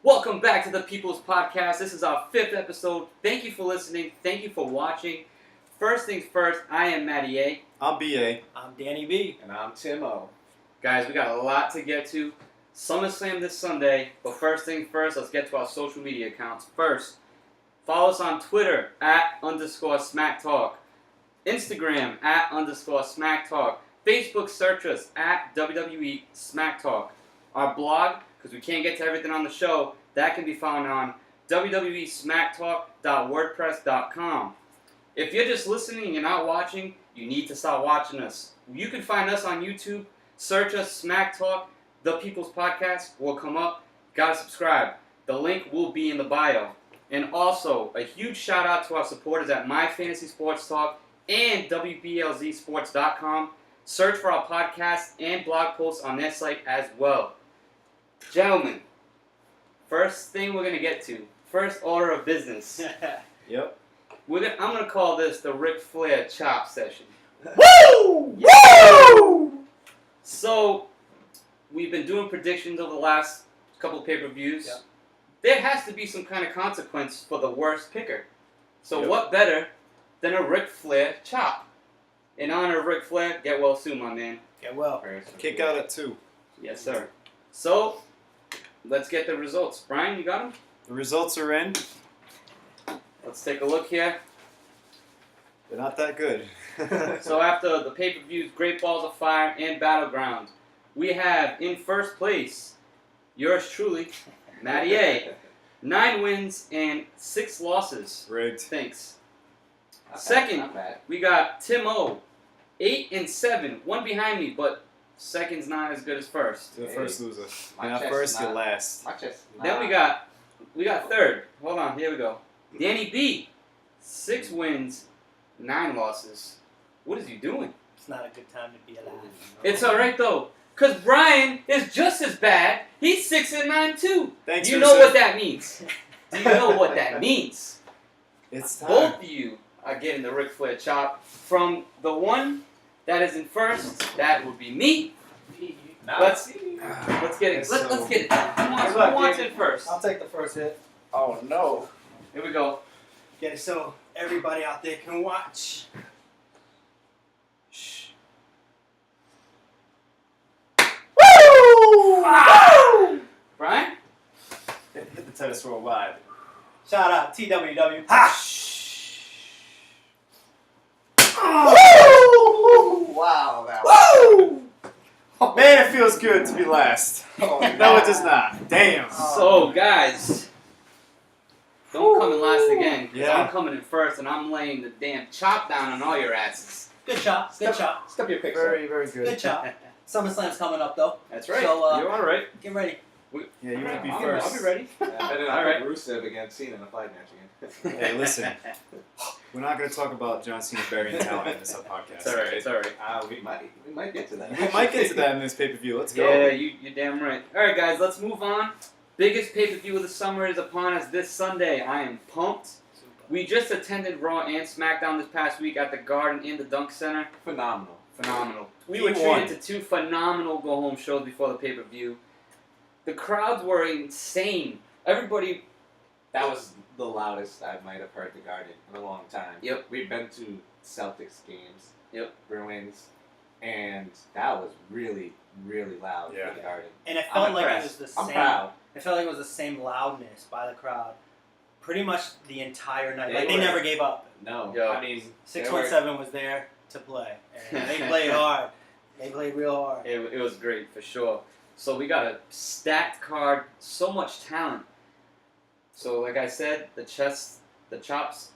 Welcome back to the People's Podcast. This is our 5th episode. Thank you for listening. Thank you for watching. First things first, I am Matty A. I'm BA. I'm Danny B. And I'm Tim O. Guys, we got a lot to get to. Summerslam this Sunday. But first things first, let's get to our social media accounts. First, follow us on Twitter @_SmackTalk. Instagram @_SmackTalk. Facebook, search us @WWE SmackTalk. Our blog, because we can't get to everything on the show, that can be found on www.smacktalk.wordpress.com. If you're just listening and you're not watching, you need to start watching us. You can find us on YouTube. Search us, Smack Talk, The People's Podcast will come up. Gotta subscribe. The link will be in the bio. And also, a huge shout out to our supporters at My Fantasy Sports Talk and WBLZSports.com. Search for our podcast and blog posts on their site as well. Gentlemen, first thing we're going to get to. First order of business. Yep. I'm going to call this the Ric Flair chop session. Woo! Woo! So, we've been doing predictions over the last couple of pay-per-views. Yep. There has to be some kind of consequence for the worst picker. So Yep. what better than a Ric Flair chop? In honor of Ric Flair, get well soon, my man. Get well. Kick out at 2. Yes, sir. So, let's get the results. Brian, you got them? The results are in. Let's take a look here. They're not that good. So after the pay-per-views, Great Balls of Fire and Battleground, we have in first place, yours truly, Matty A. 9 wins and 6 losses. Rigged. Thanks. Not Second, bad. we got Tim O. 8 and 7. One behind me, but second's not as good as first. You're the first loser. My You're not chest first, is you're not- last. My chest. Then we got third. Hold on, here we go. Danny B. 6 wins, 9 losses. What is he doing? It's not a good time to be alive. It's alright though, because Brian is just as bad. He's 6 and 9 too. Thanks, Do you know what that means? Do you know what that means? It's time. Both of you are getting the Ric Flair chop. From the one that is in first, that would be me. Let's get it. Let's get it. Who wants it first? I'll take the first hit. Oh no. Here we go. Get it so everybody out there can watch. Shh. Woo! Brian? Hit the tennis worldwide. Shout out TWW. Ha! Wow, that Woo! Man, it feels good to be last. Oh, No, it does not. Damn. So, guys, don't come in last again. 'Cause Yeah. I'm coming in first, and I'm laying the damn chop down on all your asses. Good shot. Good shot. Step your pick, sir. Very, very good. Good shot. SummerSlam's coming up though. That's right. So, You're all right. Get ready. Yeah, you would be I'll first. I'll be ready. Better All not right. put Rusev against Cena in a fight match again. Hey, listen. We're not going to talk about John Cena's burying talent in this podcast. It's all right. It's all right. We might get to that. We might get to that in this pay-per-view. Let's go. Yeah, you're damn right. All right, guys, let's move on. Biggest pay-per-view of the summer is upon us this Sunday. I am pumped. We just attended Raw and SmackDown this past week at the Garden and the Dunk Center. Phenomenal. Phenomenal. We He were won. treated to 2 phenomenal go-home shows before the pay-per-view. The crowds were insane. Everybody... That was the loudest I might have heard the Garden in a long time. Yep. We've been to Celtics games. Yep. Bruins. And that was really, really loud Yeah. for the Garden. And it I'm felt like it impressed. was the I'm same. proud. It felt like it was the same loudness by the crowd, pretty much the entire night. They Like they were- never gave up. No. Yo. I mean, 617 was there to play, and they played hard. They played real hard. It was great, for sure. So we got a stacked card, so much talent. So like I said, the chops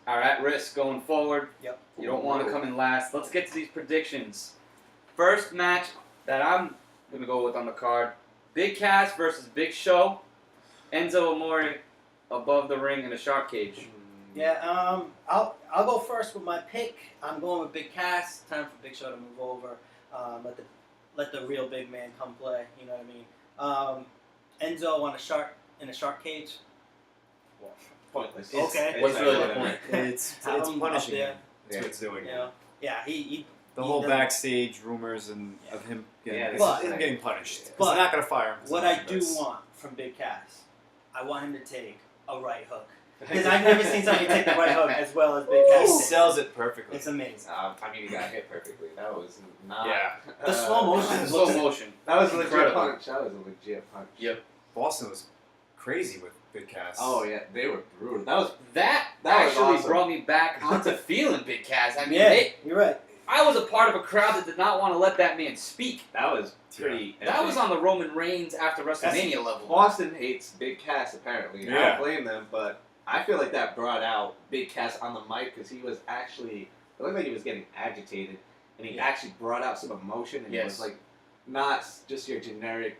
are at risk going forward. Yep. You don't want to come in last. Let's get to these predictions. First match that I'm going to go with on the card, Big Cass versus Big Show. Enzo Amore above the ring in a shark cage. Yeah, I'll go first with my pick. I'm going with Big Cass. Time for Big Show to move over. Let the real big man come play. You know what I mean? Enzo in a shark cage. Pointless. Okay. What's really the point? It's Have him up punishing there. him. That's what it's doing. You know? Yeah, he The he whole doesn't- backstage rumors and of him getting, Yeah, him but- getting punished. 'Cause but they're not going to fire him. 'cause What of I that. do want from Big Cass, I want him to take a right hook. Because I've never seen somebody take the right hook as well as Big Cass. He sells it perfectly. It's amazing. I mean, he got hit perfectly. That was not. Yeah. The slow motion. Slow motion. That was a legit Incredible. punch. That was a legit punch. Yep. Boston was crazy with Big Cass. Oh yeah, they were brutal. That was That was actually awesome. brought me back onto feeling Big Cass. I mean, Yeah, you're right. I was a part of a crowd that did not want to let that man speak. that was pretty. That was on the Roman Reigns after WrestleMania level. Boston hates Big Cass apparently. I Yeah. don't blame them, but I feel like that brought out Big Cass on the mic because he was actually. It looked like he was getting agitated, and he actually brought out some emotion, and it was like not just your generic.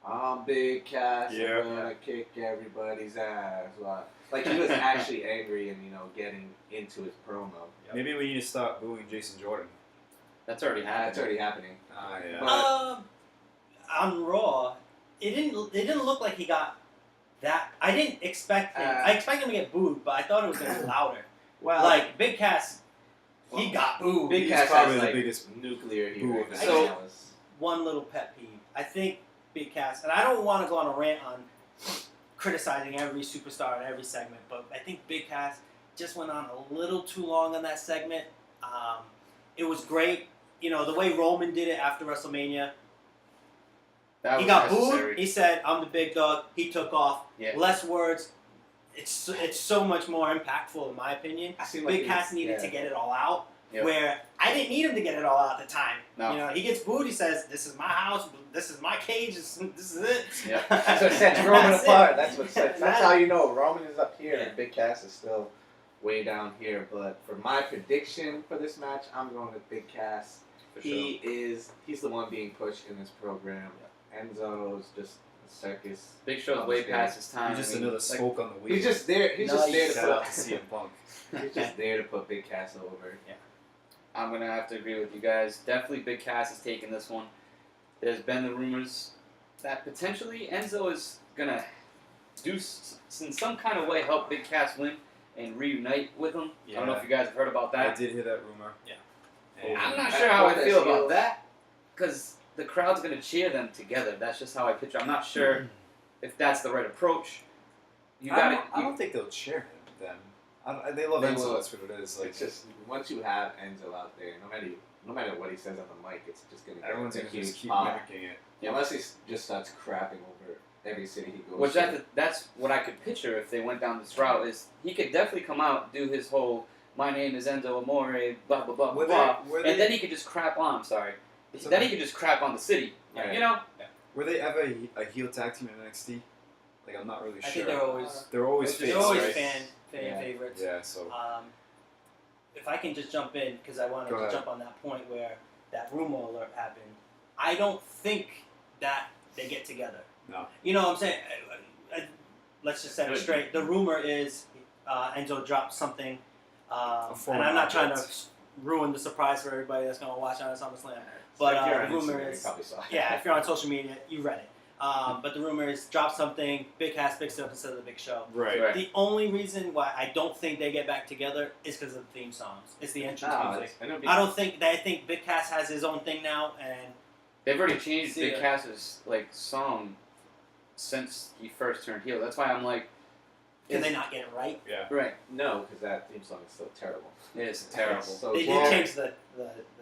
I'm Big Cass. Yeah. I'm gonna kick everybody's ass. Like he was actually angry and getting into his promo. Maybe we need to stop booing Jason Jordan. That's already happened. That's already happening. Ah, yeah. On Raw, it didn't look like he got that. I didn't expect him. I expected him to get booed, but I thought it was going to be louder. Well, Like Big Cass, he got booed. Big He's Cass probably has the like biggest nuclear boo hero. of his So- time. One little pet peeve. I think Big Cass, and I don't want to go on a rant on criticizing every superstar in every segment, but I think Big Cass just went on a little too long on that segment. It was great. The way Roman did it after WrestleMania. That He was got necessary. booed. He said, "I'm the big dog." He took off. Yeah. Less words. It's so much more impactful in my opinion. I seem like Big Cass needed to get it all out. Yep. Where I didn't need him to get it all out at the time. No. He gets booed. He says, "This is my house. This is my cage. This is it." Yeah. That's what sets And Roman that's apart. it. That's what sets. And That's how you know Roman is up here Yeah. and Big Cass is still way down here. But for my prediction for this match, I'm going with Big Cass. For He's the one being pushed in this program. Enzo's just a circus. Big Show's way past his time. Just I mean, another like, smoke on the wheel. He's just there. He's just there to Shout out to put. CM Punk. He's just there to put Big Cass over. I'm going to have to agree with you guys. Definitely Big Cass is taking this one. There's been the rumors that potentially Enzo is going to do in some kind of way help Big Cass win and reunite with him. I don't know if you guys have heard about I that. did hear that rumor. Yeah. And I'm not I sure how I hope feel that's about heels. that because the crowd's going to cheer them together. That's just how I picture. I'm not sure if that's the right approach. You got it. I don't think they'll cheer him then. They love They Enzo. will. That's what it is. Like It's just once you have Enzo out there, no matter what he says on the mic, it's just gonna get everyone's a gonna huge just keep pop. mimicking it. Unless he just starts crapping over every city he goes Which to. that's what I could picture if they went down this route. Is he could definitely come out, do his whole "My name is Enzo Amore," blah blah blah Were blah, they- and then he could just crap on. I'm sorry. It's Then okay. he could just crap on the city. Right. You know. Were they ever a heel tag team in NXT? Like I'm not really I sure. think they're always They're always they're face, always right? fan Yeah. favorites. Yeah. So If I can just jump in because I wanted Go to ahead. jump on that point where that rumor alert happened. I don't think that they get together. No. You know what I'm saying? Let's just set it Good. straight. The rumor is Enzo dropped something, and foreign I'm not trying to object. ruin the surprise for everybody that's going to watch on SummerSlam. It's But like you're the on rumor Instagram, you is, probably saw it. yeah, if you're on social media, you read it. But the rumor is drop something, Big Cass picks it up instead of the Big Show. right. Right. The only reason why I don't think they get back together is because of the theme songs. It's the entrance music. I think Big Cass has his own thing now, and They've already changed See Big ya. Cass's song since he first turned heel. That's why I'm like, can they not get it right? Yeah. right? No, because that theme song is still terrible. It is terrible. So They well, did change the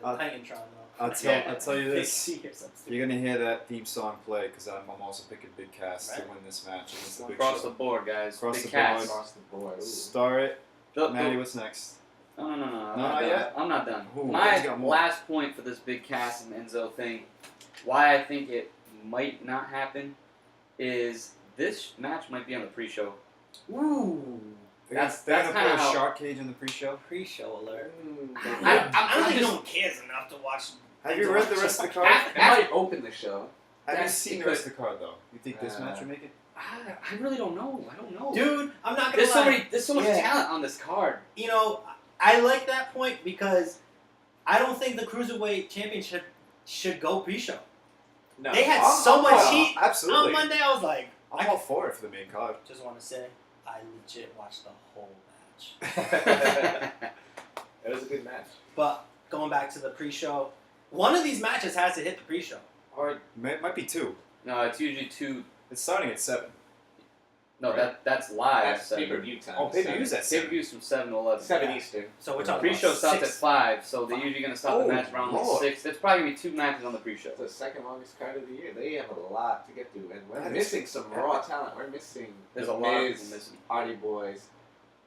I'll- Titantron though. I'll tell you this. Big C or something. You're gonna hear that theme song play because I'm also picking Big Cass to Right. win this match against the Big Across Show. the board, guys. Across Big the Cass. board. across the board. Ooh. Star it. The- Maddie, what's next? No. I'm not not done. yet? I'm not done. Ooh, he's My got more. last point for this Big Cass and Enzo thing, why I think it might not happen, is this match might be on the pre-show. Ooh, They're That's gonna kinda put a how- shark cage in the pre-show. pre-show alert. I I don't think just- no one cares enough to watch. Have you read the rest of the card? After- It might open the show. Have you That's seen the because- rest of the card though? You think this match will make it? I really don't know. I don't know. Dude, I'm not gonna lie. There's so much Yeah. talent on this card. You know, I like that point because I don't think the Cruiserweight Championship should go pre-show. No. They had so much all- heat. Absolutely. On Monday, I was like, I'm all for it for the main card. just want to say, I legit watched the whole match. It was a good match. But going back to the pre-show, one of these matches has to hit the pre-show. Or Might be two. no, it's usually two. It's starting at 7. No, Right. that's live. That's pay-per-view time. Oh, pay-per-views at 7. Pay-per-views from 7 to 11. 7 Yeah. Eastern. So we're The talking pre-show about starts at 6. 5, so they're usually going to start the match around like Lord. 6. There's probably going to be 2 matches on the pre-show. It's the second longest card of the year. They have a lot to get through, and we're That is- missing some raw talent. We're missing There's the a lot of Miz, people missing. Hardy Boys,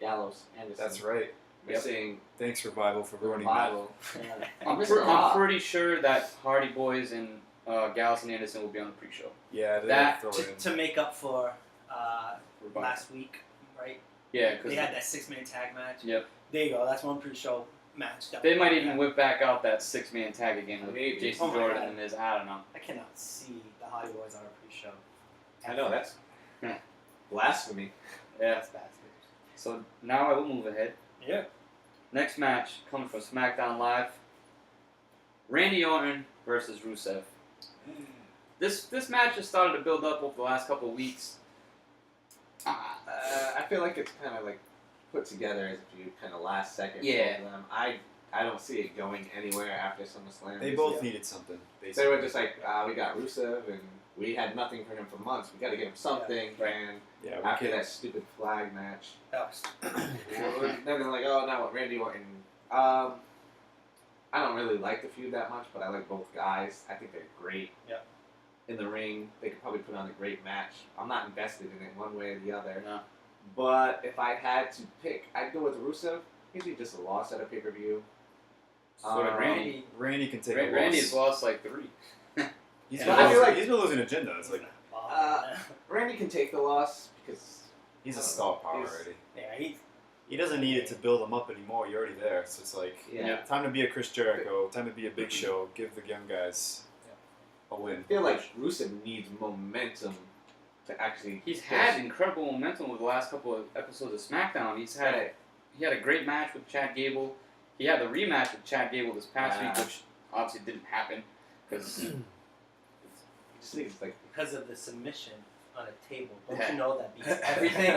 Gallows, Anderson. That's right. Missing Thanks, Revival, for ruining that. Revival. Yeah. I'm missing a lot. pretty sure that Hardy Boys and Gallows and Anderson will be on the pre-show. Yeah, they're That- gonna throw it in. To make up for last week, right? Yeah, because They had that 6-man tag match. Yep. There you go. That's one pre-show match. They might even whip back out that 6-man tag again with Maybe. Jason Oh my Jordan God. and Miz. I don't know. I cannot see the Hardy Boys on a pre-show. I know, that's Yeah. blasphemy. Yeah. That's bad. So now I will move ahead. Yeah. Next match coming from SmackDown Live. Randy Orton versus Rusev. This match has started to build up over the last couple of weeks. I feel like it's kind of like put together as if you kind of last second. Yeah. For them. I don't see it going anywhere after SummerSlam. They both needed something, They basically. were just like, we got Rusev, and we had nothing for him for months. We got to get him something. Yeah, right. And Yeah, we after can't- that stupid flag match, That was. then they're like, oh, now what? Randy Orton. I don't really like the feud that much, but I like both guys. I think they're great. Yep. In the ring, they could probably put on a great match. I'm not invested in it one way or the other. No. But if I had to pick, I'd go with Rusev. Usually just a loss at a pay-per-view. So did Randy. Randy can take a loss. Randy's lost like 3. He's Yeah, been I feel losing- like- he's been losing agenda. It's like Randy can take the loss because he's a star power He's- already. yeah, He doesn't need it to build him up anymore. You're already there, so it's like yeah. time to be a Chris Jericho. Time to be a Big Show. Give the young guys a I win. feel like Rusev needs momentum to actually. He's had incredible momentum with the last couple of episodes of SmackDown. He had a great match with Chad Gable. He had the rematch with Chad Gable this past week, which obviously didn't happen because Just needs like. because of the submission on a table. Don't Yeah. you know that beats everything?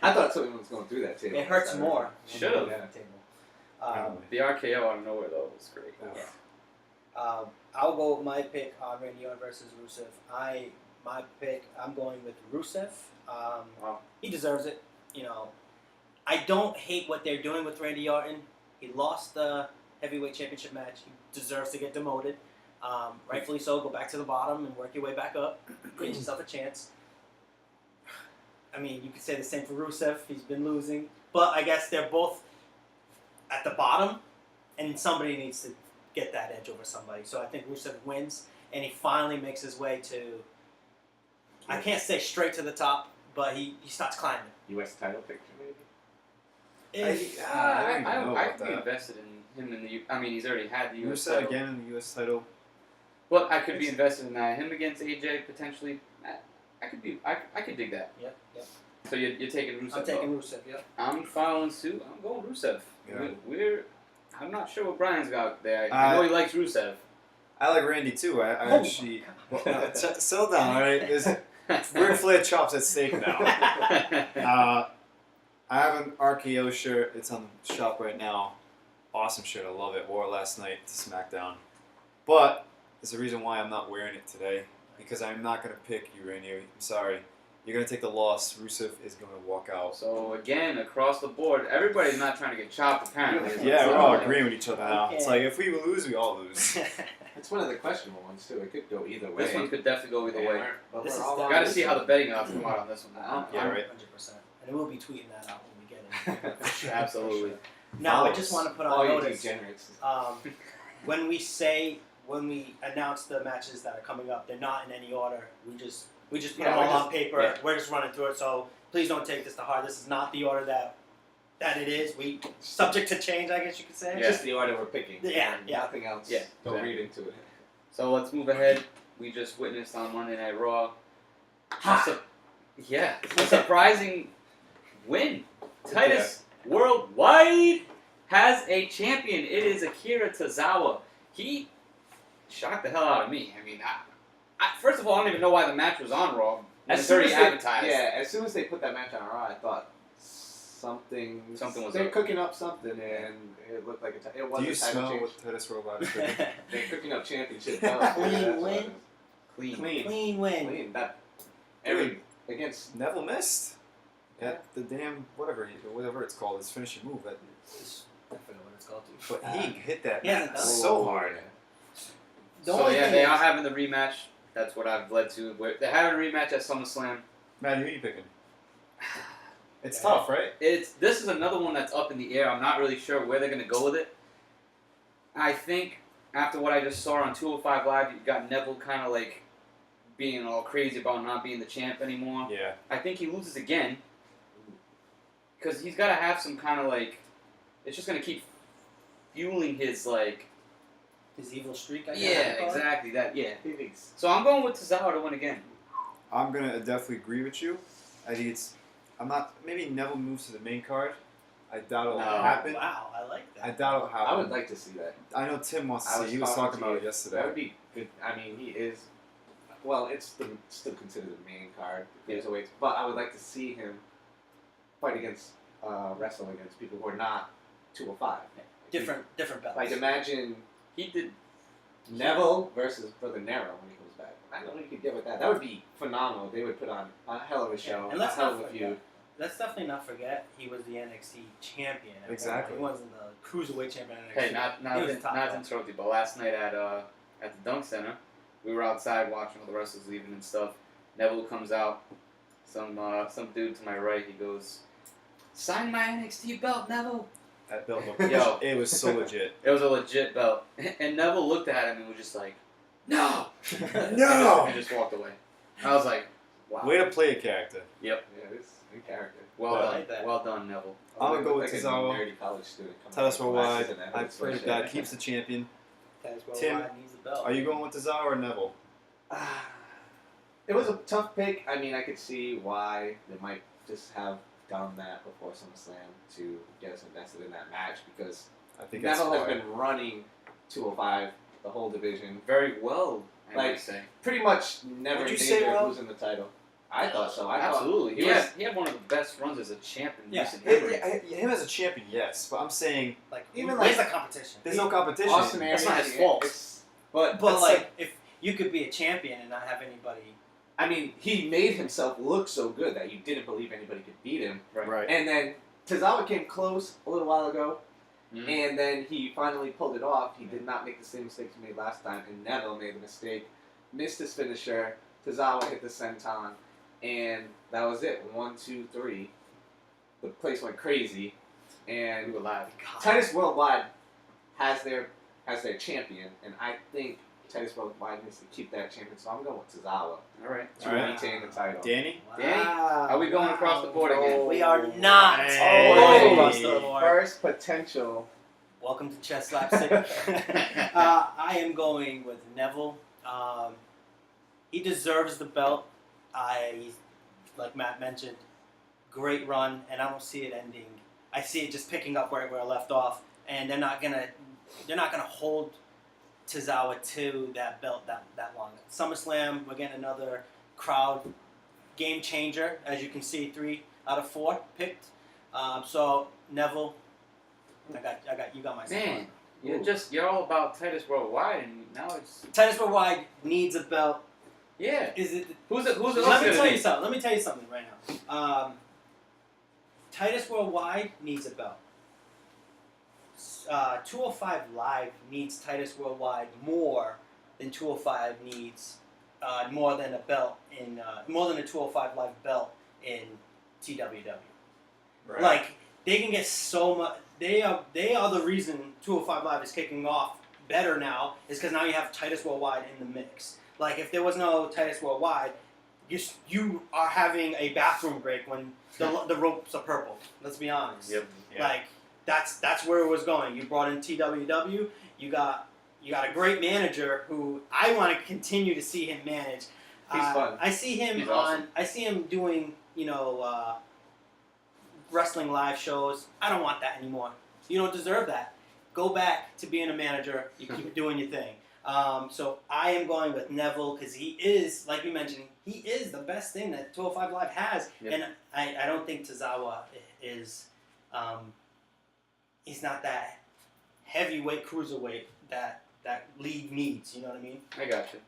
I thought someone was going through that too. It hurts more. Should've. when you hit the table. the RKO out of nowhere though was great. Yeah. I'll go with my pick on Randy Orton versus Rusev. I'm going with Rusev. Wow. He deserves it. You know, I don't hate what they're doing with Randy Orton. He lost the heavyweight championship match. He deserves to get demoted. Rightfully so. Go back to the bottom and work your way back up. Give yourself a chance. I mean, you could say the same for Rusev. He's been losing, but I guess they're both at the bottom, and somebody needs to get that edge over somebody. So I think Rusev wins, and he finally makes his way to, I can't say straight to the top, but he starts climbing. U.S. title picture maybe. I don't even know I about could be that. invested in him in the. I mean, he's already had the U.S. Rusev title. again in the U.S. title. But I could be invested in that. Him against AJ potentially. I could be. I could dig that. Yep. So you're taking Rusev. I'm taking Rusev. Yep. I'm following suit. I'm going Rusev. Yeah. I'm not sure what Brian's got there. I know he likes Rusev. I like Randy too. I Oh actually. Well, settle down, all right? There's Ric Flair chops at stake now. I have an RKO shirt. It's on the shop right now. Awesome shirt. I love it. Wore it last night to SmackDown. But there's a reason why I'm not wearing it today. Because I'm not going to pick you, Randy. I'm sorry. You're going to take the loss. Rusev is going to walk out. So again, across the board, everybody's not trying to get chopped. Apparently, Yeah, we're So, all like, agreeing with each other now. Okay. It's like if we lose, we all lose. It's one of the questionable ones too. It could go either way. This one could definitely go either way. But This we're is all the- on Got to this see how one. the betting odds come out on this one. Yeah, right. 100%. And we'll be tweeting that out when we get it. For sure, Absolutely. for sure. Now, I just want to put All on you notice. degenerates. When we announce the matches that are coming up, they're not in any order. We just put Yeah, them all we're on just- paper. yeah. We're just running through it. So please don't take this to heart. This is not the order that it is. We subject to change, I guess you could say. Yeah. Just the order we're picking. Yeah, and yeah. Nothing else. Yeah, Don't exactly. read into it. So let's move ahead. We just witnessed on Monday Night Raw. A surprising win. Titus Worldwide has a champion. It is Akira Tozawa. He shocked the hell out of me. I mean, first of all, I don't even know why the match was on Raw. It's already advertised. As soon as they put that match on Raw, I thought something was they're up. cooking up something, and it looked like it was Do you a title smell change. what Titus Robot is cooking? They're cooking up championship. Clean belts. win? Clean. Clean. Clean win. Clean. That every against Neville missed. Yeah, the damn whatever it's called, his finishing move. I forget what it's called. But he hit that Yeah, man that's- so hard. The So only yeah, thing they is- are having the rematch. That's what I've led to. They're having a rematch at SummerSlam. Matt, who are you picking? It's Yeah. tough, right? This is another one that's up in the air. I'm not really sure where they're gonna go with it. I think after what I just saw on 205 Live, you got Neville kind of like being all crazy about not being the champ anymore. Yeah. I think he loses again because he's got to have some kind of like. It's just gonna keep fueling his like. his evil streak. I guess. Yeah, exactly that. Yeah. Phoenix. So I'm going with Tozawa to win again. I'm gonna definitely agree with you. I think I'm not. Maybe Neville moves to the main card. I doubt it'll No. happen. Wow, I like that. I doubt it'll happen. I would like to see that. I know Tim wants to see. He was talking about it That yesterday. would be good. I mean, he is. Well, it's still considered the main card, cruiserweights, but I would like to see him fight against, wrestle against people who are not 205. different belts. Like imagine He did. Neville versus Brother Nero when he comes back. I don't know if you could get with that. That would be phenomenal. They would put on a hell of a show, And a let's hell not of a forget, feud. let's definitely not forget he was the NXT champion. at one Exactly. point. He wasn't the cruiserweight champion of NXT. Hey, not He was top to dog. interrupt you, but last night at the Dunk Center, we were outside watching all the wrestlers leaving and stuff. Neville comes out. Some dude to my right, he goes, "Sign my NXT belt, Neville." That belt looked. Yo. It was so legit. It was a legit belt, and Neville looked at him and was just like, "No, No. and just walked away. I was like, "Wow, Way to play a character. Yeah, this new character. well I done, like that. well done, Neville." I'm gonna go with Like a Tozawa. nerdy college student coming Tell us out with why. glasses and I evidence pray to for God shit. keeps the champion. That's why Tim, Wyatt needs the belt. Are you going with Tozawa or Neville? It was a tough pick. I mean, I could see why they might just have done that before SummerSlam to get us invested in that match because I think that's Neville has fair. been running 205, the whole division, Very well, I Like, might say. pretty much never Would in you say danger well? of losing the title. I thought so. I thought Absolutely, he was. he had one of the best runs as a champ in Yeah. recent memory. Him as a champion, yes, but I'm saying Like, Even where's like- the competition? there's no competition. Austin That's Aries, not his fault. But But That's like, if you could be a champion and not have anybody, I mean, he made himself look so good that you didn't believe anybody could beat him. Right. And then Tozawa came close a little while ago, Mhm. and then he finally pulled it off. He did not make the same mistakes he made last time, and Neville made the mistake, missed his finisher. Tozawa hit the senton, and that was it. 1, 2, 3. The place went crazy, We and were laughing. Titus Worldwide has their champion, and I think Titus Worldwide needs to keep that champion. So I'm going with Tozawa All right. to All right. retain the title. Danny? Danny, are we going across the board wow. again? We are not. Hey. going across the board. First potential. Welcome to Chest Slap City. I am going with Neville. He deserves the belt. Like Matt mentioned, great run, and I don't see it ending. I see it just picking up right where I left off, and they're not gonna hold Tozawa to that belt that long. SummerSlam, we're getting another crowd game changer, as you can see, 3 out of 4 picked. So Neville, you got my Man, Ooh. you're all about Titus Worldwide, and now it's Titus Worldwide needs a belt. yeah. Is it? Who's it? Let me tell you something right now. Titus Worldwide needs a belt. 205 Live needs Titus Worldwide more than 205 needs more than a belt in more than a 205 Live belt in TWW. Right. Like they can get so much. They are the reason 205 Live is kicking off better now. Is because now you have Titus Worldwide in the mix. Like if there was no Titus Worldwide, you are having a bathroom break when the ropes are purple. Let's be honest. Yep. Yeah. Like that's where it was going. You brought in TWW. You got a great manager who I want to continue to see him manage. He's fun. I see him He's awesome. I see him doing wrestling live shows. I don't want that anymore. You don't deserve that. Go back to being a manager. You keep doing your thing. So I am going with Neville because he is, like you mentioned, he is the best thing that 205 Live has. Yep. And I don't think Tozawa is, he's not that heavyweight cruiserweight that league needs. You know what I mean? I got you.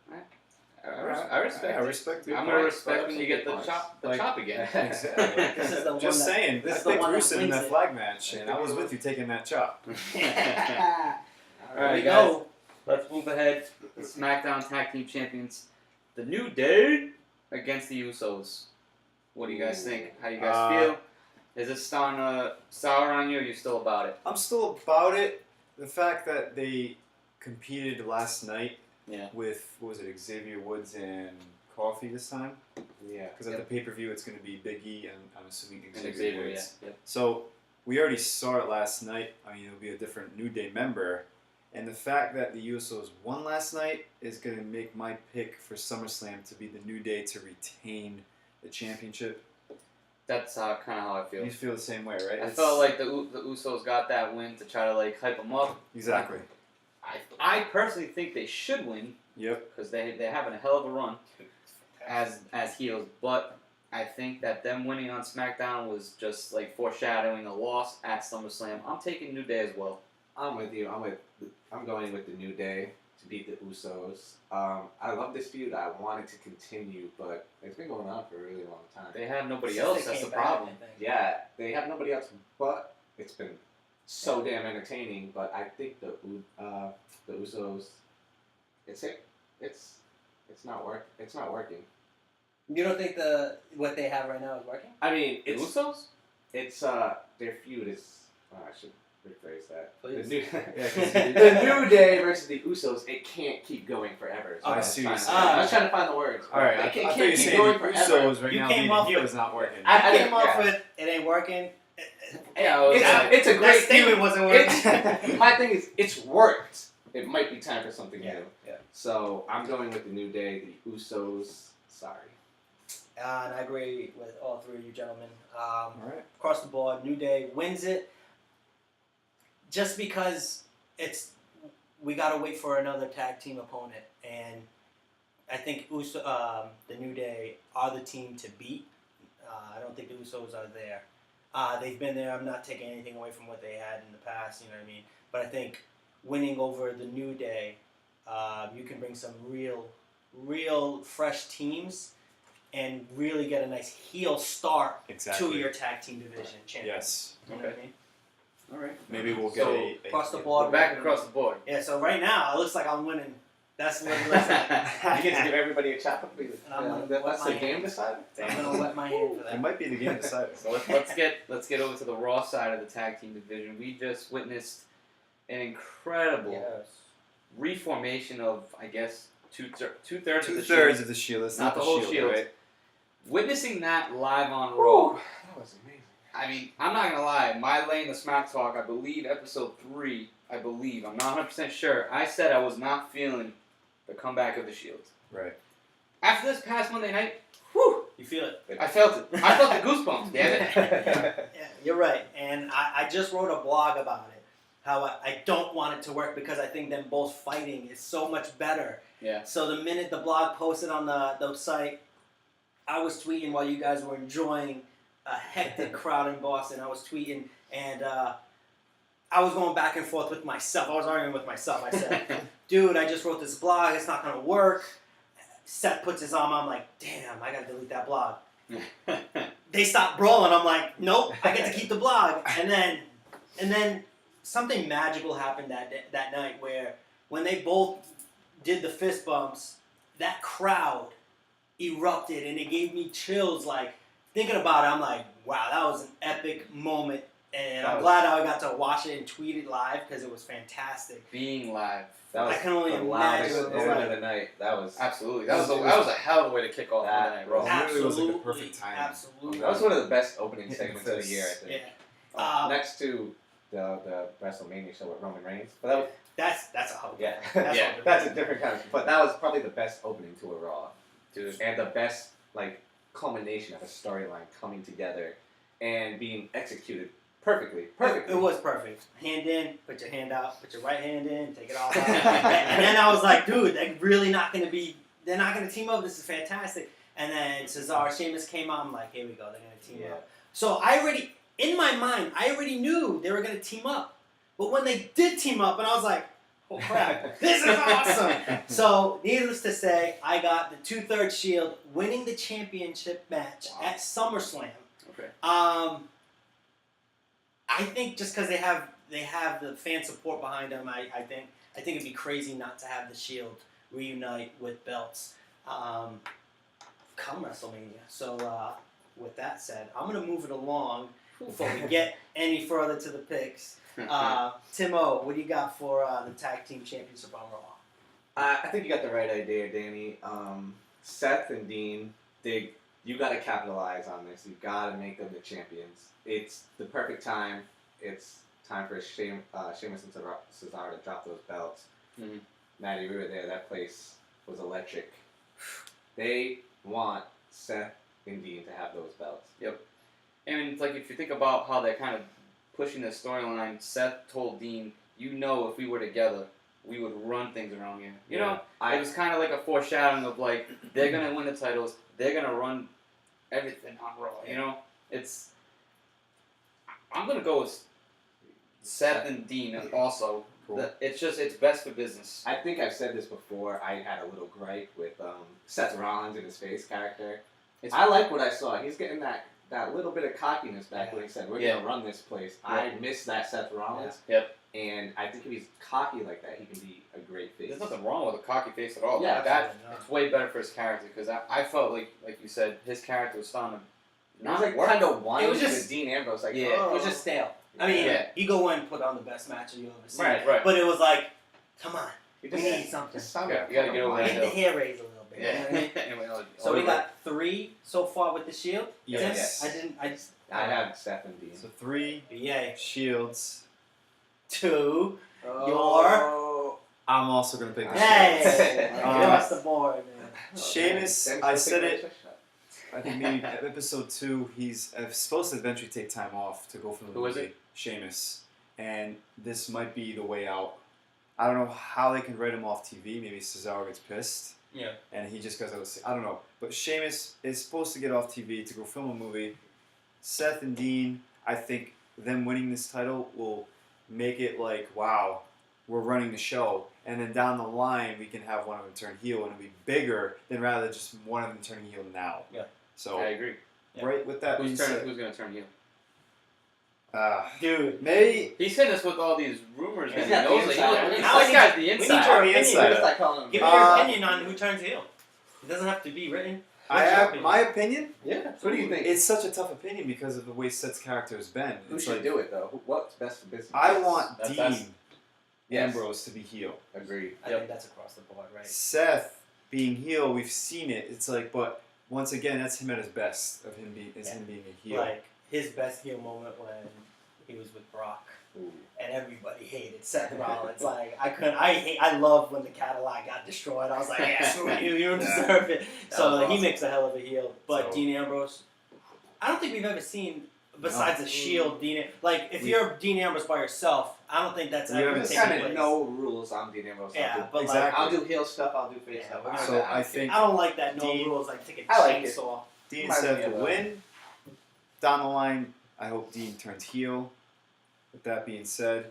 I respect. I respect it. I'm gonna respect But when you get the points. chop, Like- chop again. Exactly. This is the one Just that- saying. this I is the picked one that Rusev in wins that it. flag match, and I was with you taking that chop. All There right, we guys. go. Let's move ahead. SmackDown Tag Team Champions, The New Day against the Usos. What do you guys think? How you guys feel? Is it starting to sour on you, or are you still about it? I'm still about it. The fact that they competed last night Yeah. with, what was it, Xavier Woods and Coffee this time? Yeah. Because at the pay-per-view it's going to be Big E and I'm assuming And Xavier, Xavier, yeah. Woods. Yep. So we already saw it last night. I mean, it'll be a different New Day member. And the fact that the Usos won last night is going to make my pick for SummerSlam to be the New Day to retain the championship. That's kind of how I feel. You feel the same way, right? I It's- felt like the Usos got that win to try to like hype them up. Exactly. I personally think they should win Yep. because they're having a hell of a run as heels. But I think that them winning on SmackDown was just like foreshadowing a loss at SummerSlam. I'm taking New Day as well. I'm with you. I'm going with the New Day to beat the Usos. I love this feud. I want it to continue, but it's been going on for a really long time. They have nobody Since else. they That's the came back, problem. I think. Yeah, they have nobody else, but it's been so damn entertaining. But I think the Usos, it's not working. You don't think what they have right now is working? I mean, The Usos? it's their feud is. I should rephrase that. Please. The new, Yeah, 'cause the New Day versus the Usos. It can't keep going forever. I see what you're I saying. was trying to find the words. All right, It I can't thought you were keep saying going the forever. Usos right You now came being off heel with- is not working. I I came think- off yeah. with it ain't working. Yeah, It's a that great statement feud. wasn't working. My thing is, it's worked. It might be time for something Yeah, new. yeah. So I'm going with the New Day, the Usos. Sorry. And I agree with all three of you gentlemen. All right. Across the board, New Day wins it. Just because we gotta wait for another tag team opponent, and I think the New Day are the team to beat. I don't think the Usos are there. They've been there. I'm not taking anything away from what they had in the past. You know what I mean? But I think winning over the New Day, you can bring some real fresh teams, and really get a nice heel start Exactly. to your tag team division champion. Yes. You know what I mean? All right. Maybe we'll get So, a Across the We're board. back across the board. Yeah, so right now it looks like I'm winning. That's what it looks like. You get to give everybody a chop. I'm gonna That's wet the my game hand. decider. I'm gonna wet my hand for It that. might be the game decider. So let's get over to the Raw side of the tag team division. We just witnessed an incredible Yes. reformation of, I guess, two-thirds of the Two-thirds Shield. of the Shield. It's Not not, the whole Shield, Shield. right? Witnessing that live on Raw. That was amazing. I mean, I'm not gonna lie. My lane of SmackTalk, I believe episode 3. I believe, I'm not 100% sure. I said I was not feeling the comeback of the Shield. Right. After this past Monday night, whew, You feel it? I felt it. I felt the goosebumps. Damn it. Yeah, you're right. And I just wrote a blog about it. How I don't want it to work because I think them both fighting is so much better. Yeah. So the minute the blog posted on the site, I was tweeting while you guys were enjoying a hectic crowd in Boston. I was tweeting and I was going back and forth with myself. I was arguing with myself. I said, dude, I just wrote this blog. It's not going to work. Seth puts his arm on. I'm like, damn, I got to delete that blog. They stopped brawling. I'm like, nope, I get to keep the blog. And then something magical happened that night where when they both did the fist bumps, that crowd erupted and it gave me chills. Like thinking about it, I'm like, wow, that was an epic moment, and I'm glad I got to watch it and tweet it live because it was fantastic. Being live. That was I can only the imagine loudest what it was moment like. of the night. That was Absolutely. That was a hell of a way to kick off That Monday Night Raw. was- It was like a perfect timing. Absolutely. that was one of the best opening segments of the year, I think. Yeah. Next to the WrestleMania show with Roman Reigns, but that was, That's a hope. yeah, That's Yeah. that's a different kind of. But that was probably the best opening to a Raw, Dude. and the best like culmination of a storyline coming together and being executed perfectly. It was perfect. Hand in, put your hand out, put your right hand in, take it all out. And then I was like, dude, they're really not going to be, they're not going to team up. This is fantastic. And then Cesaro, Sheamus came out. I'm like, here we go. They're going to team up. So in my mind, I already knew they were going to team up. But when they did team up, and I was like, oh crap, this is awesome. So, needless to say, I got the 2/3 Shield winning the championship match at SummerSlam. Okay. I think just because they have the fan support behind them, I think it'd be crazy not to have the Shield reunite with belts come WrestleMania. So with that said, I'm gonna move it along before we get any further to the picks. Timo, what do you got for the tag team championship on Raw? I think you got the right idea, Danny. Seth and Dean, you got to capitalize on this. You got to make them the champions. It's the perfect time. It's time for Sheamus and Cesaro to drop those belts. Mm-hmm. Maddie, we were there. That place was electric. They want Seth and Dean to have those belts. Yep. And like if you think about how they're kind of pushing the storyline, Seth told Dean, if we were together, we would run things around here. You know, it was kind of like a foreshadowing of like they're gonna win the titles, they're gonna run everything on Raw. You know, I'm gonna go with Seth and Dean also. Cool. It's best for business. I think I've said this before. I had a little gripe with Seth Rollins and his face character. I like what I saw. He's getting that little bit of cockiness back when he said, we're going to run this place. Yeah. I miss that Seth Rollins. Yeah. Yep. And I think if he's cocky like that, he can be a great face. There's nothing wrong with a cocky face at all. Yeah, it's way better for his character because I felt like you said, his character was starting to not like kind of whiny. It was just with Dean Ambrose. Like, it was just stale. I mean, you go in and put on the best match you'll ever see. Right. But it was like, come on, we need something. You gotta get over I that. need the hair raise a little bit. Yeah. You know what I mean? So we got 3 so far with the Shield. Yes. I have Seth and Dean. So 3 Shields. 2. I'm also going to pick the Hey! Shields. Across the board, man. Sheamus, I said it. I think maybe episode 2, he's supposed to eventually take time off to go from the movie. Who is it? Sheamus. And this might be the way out. I don't know how they can write him off TV. Maybe Cesaro gets pissed. Yeah. And he just goes, I don't know. But Sheamus is supposed to get off TV to go film a movie. Seth and Dean, I think them winning this title will make it like, wow, we're running the show. And then down the line, we can have one of them turn heel and it'll be bigger than rather just one of them turning heel now. Yeah. So I agree. Right with that Who's going to turn heel? Dude, maybe he's hitting us with all these rumors. He's He got the knows inside. this Now guy's the we need inside. your the opinion. inside. Give me your opinion on who turns heel. It doesn't have to be written. I have my opinion. Yeah. What do you think? It's such a tough opinion because of the way Seth's character has been. Who It's should like, do it though? What's best for business? I want That's- Dean Ambrose to be heel. Agreed. I think that's across the board, right? Seth being heel, we've seen it. It's like, but once again, that's him at his best of him being a heel. Like his best heel moment when he was with Brock. Ooh. And everybody hated Seth Rollins. Like I love when the Cadillac got destroyed. I was like, yeah, screw you, you don't deserve it. So was he awesome. makes a hell of a heel. But So- Dean Ambrose, I don't think we've ever seen besides the Shield. Like if you're Dean Ambrose by yourself, I don't think that's We ever haven't taken There's kind place. of no rules on Dean Ambrose. Yeah, but Exactly. I'll do heel stuff. I'll do face Yeah, stuff. we're I'll gonna- do So that. I think I don't like that no Dean- rules. Like take a I like it. chainsaw. Dean and Reminds Seth me of will a- win. Down the line, I hope Dean turns heel. With that being said,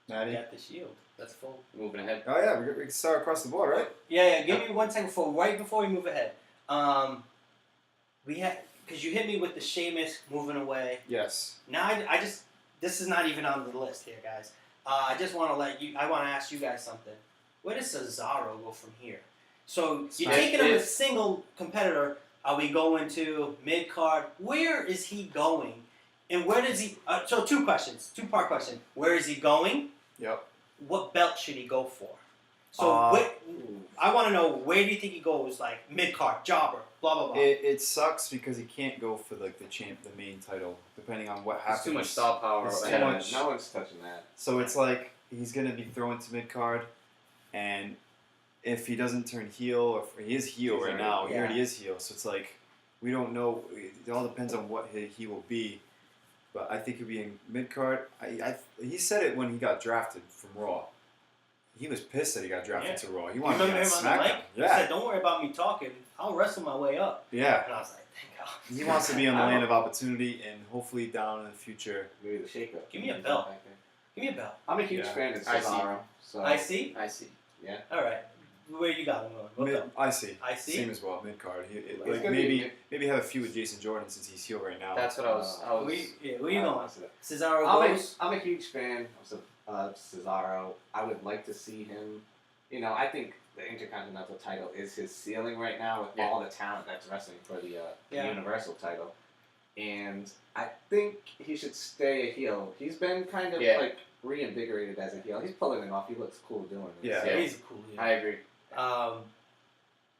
We Maddie? got the Shield. That's full. Moving ahead. Oh yeah, we can start across the board, right? Yeah. Give me 1 second right before we move ahead. We had because you hit me with the Sheamus moving away. Yes. Now I just this is not even on the list here, guys. I just want to I want to ask you guys something. Where does Cesaro go from here? So you're taking him as a single competitor. Are we going to mid card? Where is he going? And where does he? So 2 questions, 2-part question. Where is he going? Yep. What belt should he go for? So I want to know where do you think he goes? Like mid card, jobber, blah blah blah. It sucks because he can't go for like the main title, depending on what happens. There's too much star power. It's too ahead of much. him. No one's touching that. So it's like he's gonna be thrown to mid card, and if he doesn't turn heel, or he is heel He's right already- now, he yeah. already is heel. So it's like we don't know. It all depends on what he will be. But I think he'll be in mid card. He said it when he got drafted from Raw. He was pissed that he got drafted to Raw. He You wanted to be remember on him on the mic? SmackDown. He Yeah, said, "Don't worry about me talking. I'll wrestle my way up." yeah. And I was like, "Thank God." He wants to be on the land of opportunity, and hopefully down in the future. Maybe the shake-up. Give me a belt. Give me a belt. I'm a huge Yeah. fan of I see. Cesaro. So I see. I see. Yeah. All right. Where you got him going? What belt? I see. I see. Same as well, mid card. It's Like gonna be maybe have a feud with Jason Jordan since he's heel right now. That's what I was. Where you going? Cesaro I'm goes. a huge fan of Cesaro. I would like to see him. You know, I think the Intercontinental title is his ceiling right now with all the talent that's wrestling for the Universal title. And I think he should stay a heel. He's been kind of like reinvigorated as a heel. He's pulling it off. He looks cool doing it. Yeah. He's a cool heel. I agree.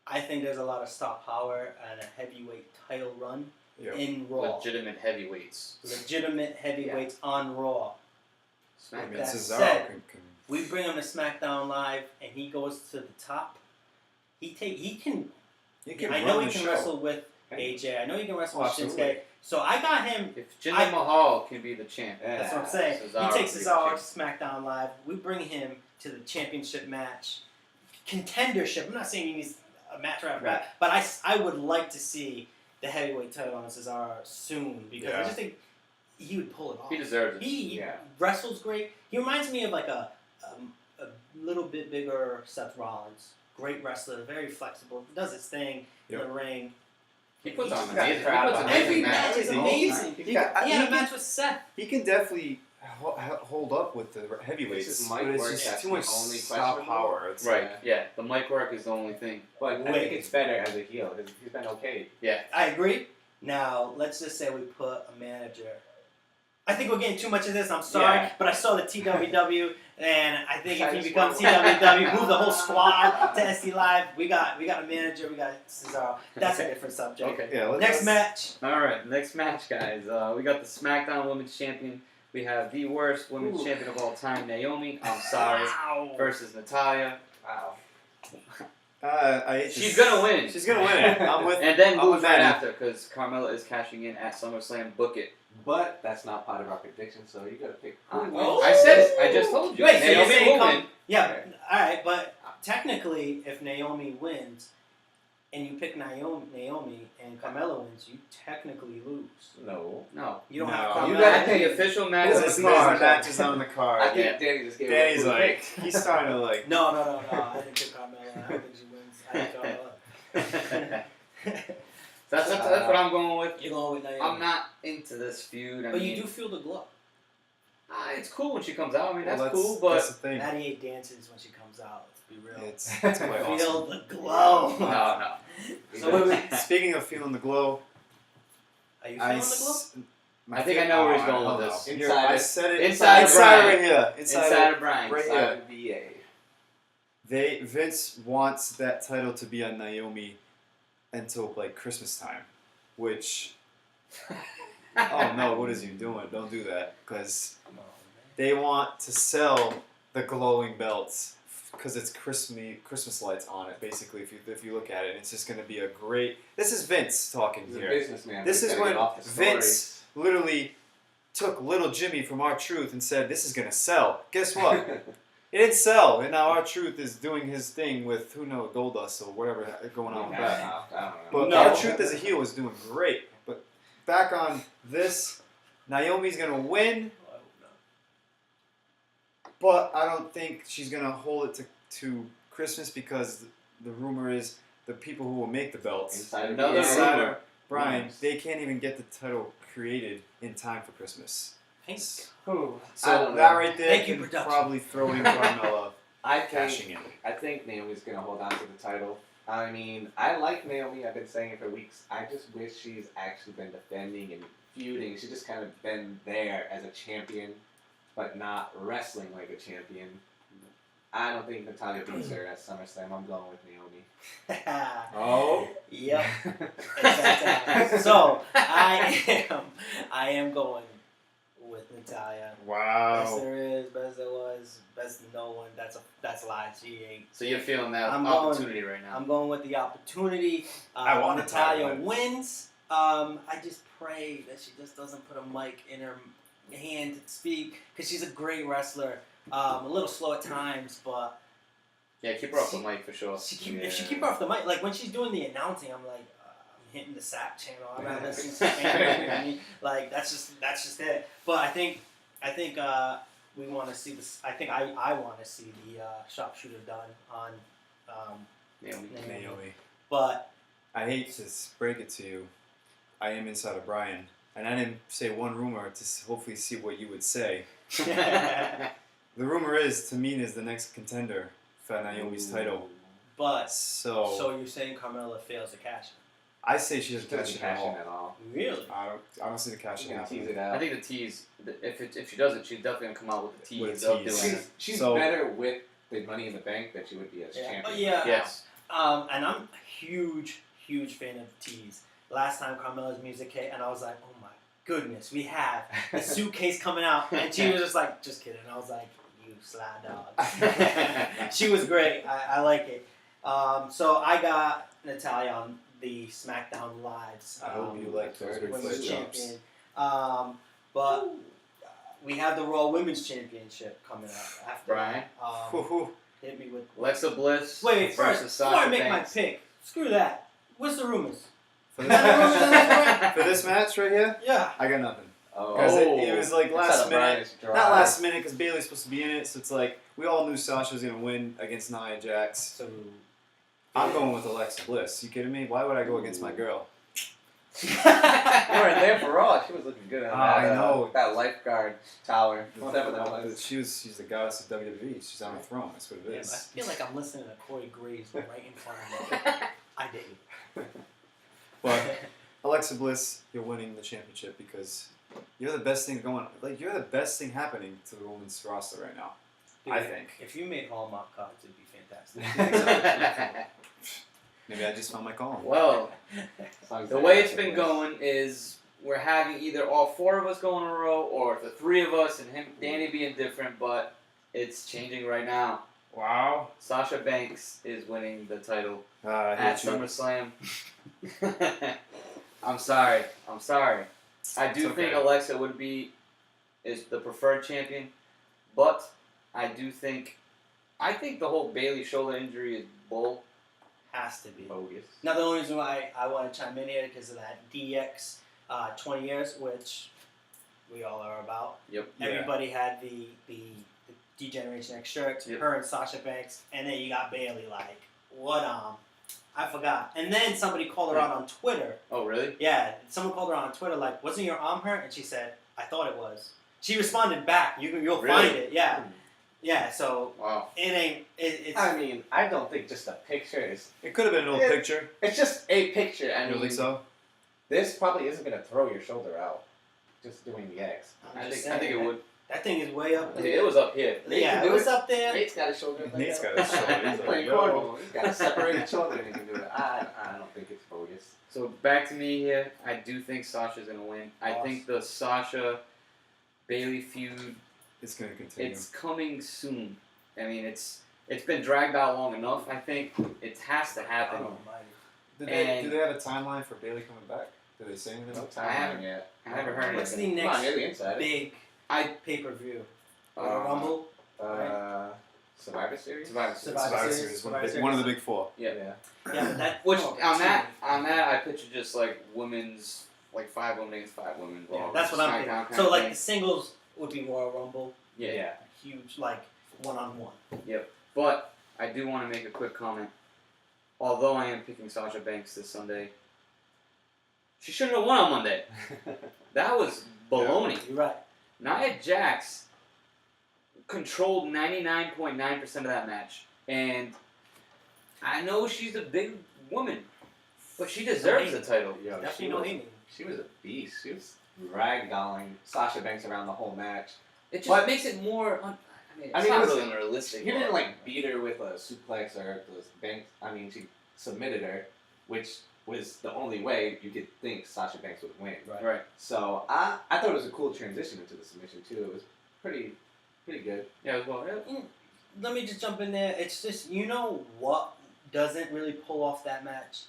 I think there's a lot of star power and a heavyweight title run in Raw. Legitimate heavyweights. Legitimate heavyweights on Raw. I mean, That Cesaro said, can we bring him to SmackDown Live, and he goes to the top. He can. I know he can wrestle with AJ. I know he can wrestle with Shinsuke. So I got him. If Jinder Mahal can be the champ, That's what I'm saying. Cesaro He takes can be the Cesaro champ. to SmackDown Live. We bring him to the championship match, contendership. I'm not saying he needs a match right after that, but I would like to see the heavyweight title on Cesaro soon because I just think he would pull it off. He deserves it. He wrestles great. He reminds me of like a little bit bigger Seth Rollins. Great wrestler, very flexible, does his thing in the ring. He puts on got amazing. Every match is amazing. He He had a match with Seth. He can definitely hold up with the heavyweights, It's just but mic it's work just that's too the much only star questionable. power. It's Right. Yeah. The mic work is the only thing. But I think it's better as a heel. He's been okay. Yeah. I agree. Now, let's just say we put a manager. I think we're getting too much of this. I'm sorry, but I saw the TWW, and I think if he becomes TWW, move the whole squad to SD Live. We got a manager. We got Cesaro. That's a different subject. Okay. Yeah, Next match. All right. Next match, guys. We got the SmackDown Women's Champion. We have the worst women's champion of all time, Naomi. I'm sorry. Wow. Versus Natalya. Wow. She's gonna win. She's gonna win it. I'm with. And then I'm move with right Manny. after because Carmella is cashing in at SummerSlam. Book it. But that's not part of our prediction, so you gotta pick. I said it. I just told you. Wait, so you're Naomi saying will win. Yeah, all right, but technically, if Naomi wins, and you pick Naomi, and Carmella wins, you technically lose. No. You don't No. have Carmella. You got the official match on There's the no card. matches on the I card. think Danny just gave Danny's it a like, he's starting to like. No. I didn't pick Carmella. I don't think she wins. I think Carmella. That's what I'm going with. You're going with Naomi. I'm not into this feud. But you do feel the glow. It's cool when she comes out. I mean, that's Well, cool, but that's the thing. Natty 8 dances when she comes out. Let's be real. It's quite Feel awesome. the glow. no. So wait. Speaking of feeling the glow, Are you feeling the glow? I think I know where he's going with this. Here, I said it Inside of Brian. right here. Inside of Brian. Right Inside here. of VA. Vince wants that title to be on Naomi until like Christmas time, which oh no, what is he doing? Don't do that because they want to sell the glowing belts because it's Christmas lights on it. Basically, if you look at it, it's just going to be a great. This is Vince talking He's a here. businessman. This He's is gotta when get off the Vince literally took little Jimmy from R-Truth and said, "This is going to sell." Guess what? stories. It didn't sell, and now R-Truth is doing his thing with who knows Goldust or whatever going on with that. I don't know. But No. R-Truth as a heel is doing great. But back on this, Naomi's gonna win, but I don't think she's gonna hold it to Christmas because the rumor is the people who will make the belts, Inside of Another VA. rumor. Brian, Yes. they can't even get the title created in time for Christmas. Thanks. Who? I So don't that know. right there Thank you, can production. probably throw in Carmella I cashing think in. I think Naomi's gonna hold on to the title. I mean, I like Naomi. I've been saying it for weeks. I just wish she's actually been defending and feuding. She's just kind of been there as a champion, but not wrestling like a champion. I don't think Natalya beats her at SummerSlam. I'm going with Naomi. Oh. Yep. Exactly. So I am going with Natalya. Best Wow. there is, best there was, best no one. That's a lie. She ain't. So you're feeling that I'm opportunity right now. I'm going with the opportunity. I want Natalya Natalya. wins. I just pray that she just doesn't put a mic in her hand to speak because she's a great wrestler. A little slow at times, but Yeah, keep her off the mic for sure. if she keep her off the mic, like when she's doing the announcing, I'm like, I'm hitting the SAP channel. I'm not listening to Spanish. You know what I mean? Like that's just it. But I think we want to see this. I think I want to see the sharpshooter done on Naomi. Naomi. But I hate to break it to you. I am inside of Brian, and I didn't say one rumor to hopefully see what you would say. The rumor is Tamina is the next contender for Naomi's title. But So you're saying Carmella fails to cash I say she doesn't She cash doesn't in at cash in all. at all. it? Really? I don't see the cash She's in gonna tease happening. it out. I think the tease, if she doesn't, she's definitely gonna come out with the tease. With of tease. doing it. She's So- better with the Money in the Bank than she would be as champion. Oh, yeah. Yes. And I'm a huge fan of the tease. Last time Carmella's music hit, and I was like, oh my goodness, we have a suitcase coming out. And she was just like, just kidding. I was like, you sly dog. She was great. I like it. So I got Natalya on the SmackDown Lives. I hope you like those big Women's flip jumps. champion. But we have the Raw Women's Championship coming up after Brian? that. Woo-hoo. Hit me with... Alexa Bliss Wait, first, versus before Sasha I make Banks. my pick, screw that. What's the rumors? For Is that the rumors on this one? For this match right here, Yeah. I got nothing. Oh, Because it was like last minute. Not Not last minute because Bailey's supposed to be in it, so it's like we all knew Sasha was gonna win against Nia Jax. So I'm going with Alexa Bliss. You kidding me? Why would I go against my girl? You weren't there for all. She was looking good on Ah, that, I know. that lifeguard tower. Whatever that was. She's the goddess of WWE. She's on the throne. That's what it Yeah, I is. feel like I'm listening to Corey Graves right in front of me. I did. But Alexa Bliss, you're winning the championship because you're the best thing going. Like you're the best thing happening to the women's roster right now. I think. If you made Hallmark cards, it'd be fantastic. Maybe I just found my calling. Well, As long as the they way got it's the been Bliss. going is we're having either all four of us go in a row or the three of us and him, Danny being different, but it's changing right now. Wow. Sasha Banks is winning the title I at hate you. SummerSlam. I'm sorry. I do It's think okay. Alexa is the preferred champion, but I think the whole Bailey shoulder injury is bull. Has to be. Bogus. Now, the only reason why I want to chime in here because of that DX 20 years, which we all are about. Yep. Yeah. Everybody had the D-Generation X shirts, Yep. her and Sasha Banks, and then you got Bailey, like, what, I forgot. And then somebody called her out on Twitter. Oh, really? Yeah, someone called her out on Twitter, like, wasn't your arm hurt? And she said, I thought it was. She responded back. You'll Really? find it, yeah. Yeah, so Wow. it ain't, it's... I mean, I don't think just a picture is. It could have been an old Yeah. picture. It's just a picture. I You don't mean, think so? this probably isn't gonna throw your shoulder out. Just doing the X. I'm I just think it saying, would. That thing is way up there. It was up here. Nate Yeah, can it do was it. up there. Nate's got his shoulder. like Nate's that. got his shoulder. He's He's like, playing yo. cornhole. He's got a separated shoulder and he can do it. I don't think it's bogus. So back to me here. I do think Sasha's gonna win. I Awesome. think the Sasha Bailey feud It's going to continue. it's coming soon. I mean it's been dragged out long enough. I think it has to happen. Oh, mighty. and- do they have a timeline for Bailey coming back? Did they say anything? No I time haven't- yet. I never heard What's anything. the Come on, next you're the insider. big I pay-per-view? Uh, Rumble? Survivor Series. Survivor Survivor Series. Series. One of the big four. Yeah. Yeah, but that... Which oh, on that too. I picture just like women's like 5 women against 5 women. Yeah, Raw that's what I'm SmackDown thinking. kind So, of like, thing. the singles would be Royal Rumble. Yeah. Huge, like, one-on-one. But I do want to make a quick comment. Although I am picking Sasha Banks this Sunday, she shouldn't have won on Monday. That was baloney. You're right. Nia Jax controlled 99.9% of that match. And I know she's a big woman, but she deserves the title. Yo, Definitely no hating. She was a beast. She was ragdolling Sasha Banks around the whole match. It just What? makes it more. It's I mean, not it was- really unrealistic. He didn't like beat her with a suplex or those Banks. I mean, she submitted her, which was the only way you could think Sasha Banks would win. Right. So I thought it was a cool transition into the submission too. It was pretty good. Yeah, well, Let me just jump in there. It's just, you know what doesn't really pull off that match?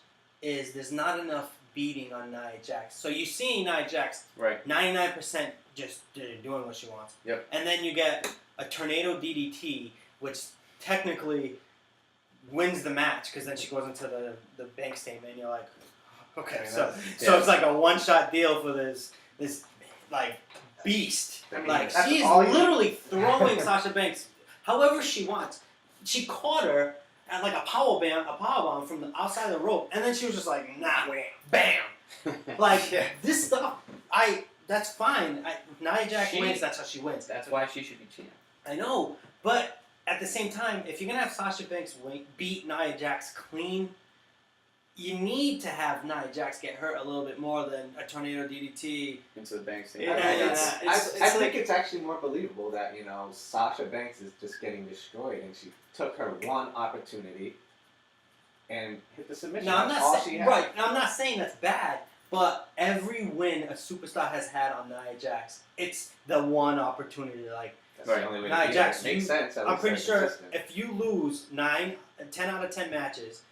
Is there's not enough beating on Nia Jax. So you see Nia Jax right. 99% just doing what she wants. Yep. And then you get a tornado DDT, which technically wins the match because then she goes into the bank statement and you're like, okay, I mean, so that's- it's like a one-shot deal for this like beast. I mean, Like, that's she's all you- literally throwing Sasha Banks however she wants. She caught her at like a powerbomb from the outside of the rope, and then she was just like, nah, bam. Like, this stuff, that's fine. Nia Jax wins, that's how she wins. That's why she should be champ. I know, but at the same time, if you're going to have Sasha Banks beat Nia Jax clean, you need to have Nia Jax get hurt a little bit more than a tornado DDT. Into the Banks thing. Yeah, I think it's actually more believable that, Sasha Banks is just getting destroyed and she took her one opportunity and hit the submission. Now, That's all she had. Right, now I'm not saying that's bad, but every win a superstar has had on Nia Jax, it's the one opportunity. Like, That's the only way to Nia do Jax, it. Makes sense. At I'm least pretty they're sure consistent. if you lose 10 out of 10 matches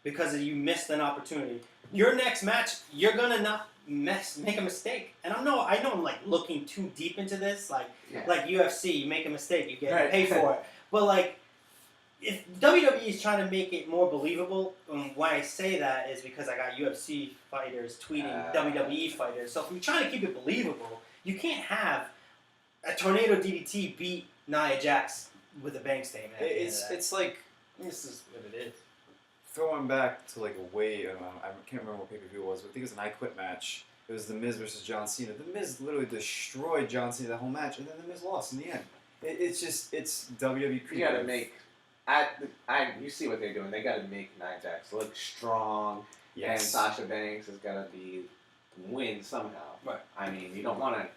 because you missed an opportunity, your next match, you're going to not make a mistake. And I know I'm like looking too deep into this, like UFC, you make a mistake, you get paid for it. But like, if WWE is trying to make it more believable, and why I say that is because I got UFC fighters tweeting WWE fighters. So if you're trying to keep it believable, you can't have a tornado DDT beat Nia Jax with a bank statement. It's like This is what it is. throwing back to like a way, I can't remember what pay-per-view it was, but I think it was an I Quit match. It was The Miz versus John Cena. The Miz literally destroyed John Cena that whole match, and then The Miz lost in the end. It's WWE. You gotta make. You see what they're doing. They gotta make Nia Jax look strong, and Sasha Banks has gotta win somehow. Right. I mean, you don't want to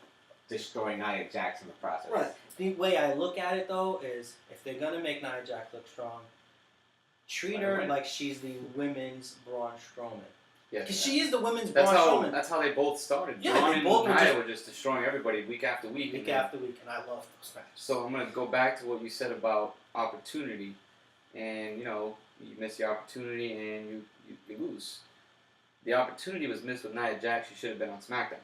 destroy Nia Jax in the process. Right. The way I look at it though is, if they're gonna make Nia Jax look strong, treat her like she's the women's Braun Strowman. Yeah, Because she is the women's Braun Strowman. That's how they both started. Yeah, Braun they and both Nia were just destroying everybody week after week. Week after week, and I love those matches. So I'm gonna go back to what you said about opportunity, and you miss the opportunity and you lose. The opportunity was missed with Nia Jax. She should have been on SmackDown.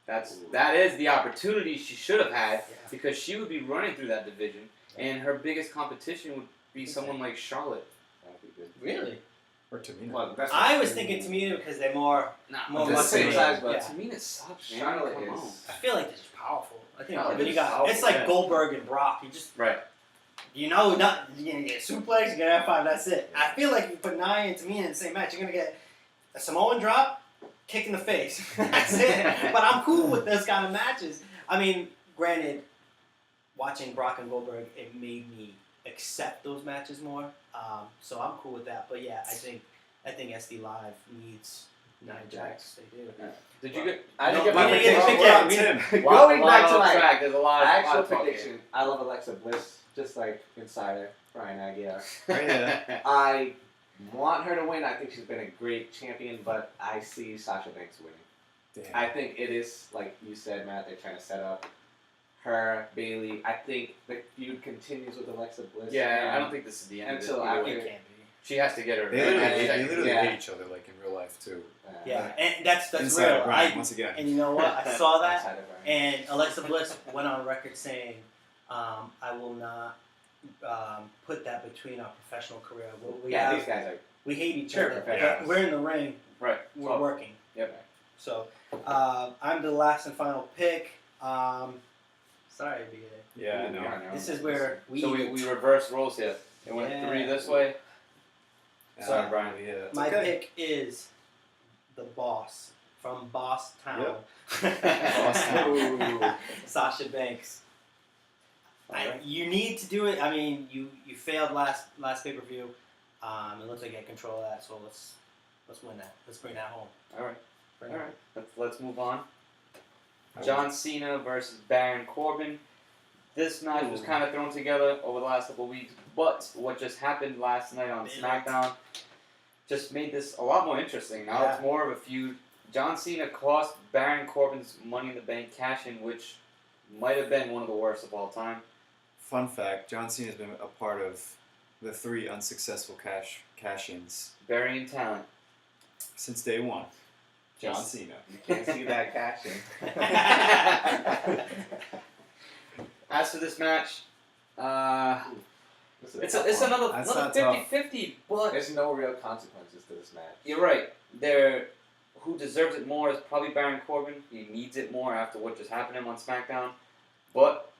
That is the opportunity she should have had, because she would be running through that division, and her biggest competition would be someone like Charlotte. That'd be good. Really? Or Tamina. Well, I was thinking Tamina because they're more the muscular. same size, but Tamina sucks, man. Charlotte Come is. on. I feel like they're just powerful. I think No, when you got powerful, it's like yeah. Goldberg and Brock. You just Right. you're gonna get suplex, you're gonna F5, that's it. I feel like if you put Nia and Tamina in the same match, you're gonna get a Samoan drop, kick in the face. That's it. But I'm cool with those kind of matches. I mean, granted, watching Brock and Goldberg, it made me accept those matches more. So I'm cool with that. But yeah, I think SD Live needs Nia Jax. They do. Did you get? I didn't No, get my we didn't get prediction. the pick yet. Going back to my my track, there's a lot of actual talk here. prediction, I love Alexa Bliss, just like Insider Brian Aguiar. Right there. I want her to win. I think she's been a great champion, but I see Sasha Banks winning. Damn. I think it is, like you said, Matt, they're trying to set up her, Bailey. I think the feud continues with Alexa Bliss. Yeah, I don't think this is the end. Until of it. after- It Either way. can't be. She has to get her. They literally Yeah. hate each other like in real life too. Yeah, and that's Inside real. Brian, once again. And you know what? I saw that, Outside of her. and Alexa Bliss went on record saying, "I will not put that between our professional career. These guys are. We hate each Sure, other. professionals. We're in the ring. Right. We're working. Yep. So I'm the last and final pick. Sorry, BA. Yeah, I know. This is where we. So we reverse roles here. It went 3 this way. Sorry, Brian. Yeah, that's My okay. pick is the boss from Boss Town. Ooh. Sasha Banks. You need to do it. I mean, you failed last pay-per-view. It looks like you had control of that, so let's win that. Let's bring that home. All right. Bring All it right. Let's move on. John Cena versus Baron Corbin. This match was kind of thrown together over the last couple of weeks, but what just happened last night on SmackDown just made this a lot more interesting. Now it's more of a feud. John Cena cost Baron Corbin's Money in the Bank cash-in, which might have been one of the worst of all time. Fun fact: John Cena's been a part of the 3 unsuccessful cash-ins Burying talent. since day one. John Cena. You can't see that cash in. As for this match, This is a it's tough one. another That's not tough. 50-50, but There's no real consequences to this match. you're right. who deserves it more is probably Baron Corbin. He needs it more after what just happened to him on SmackDown. But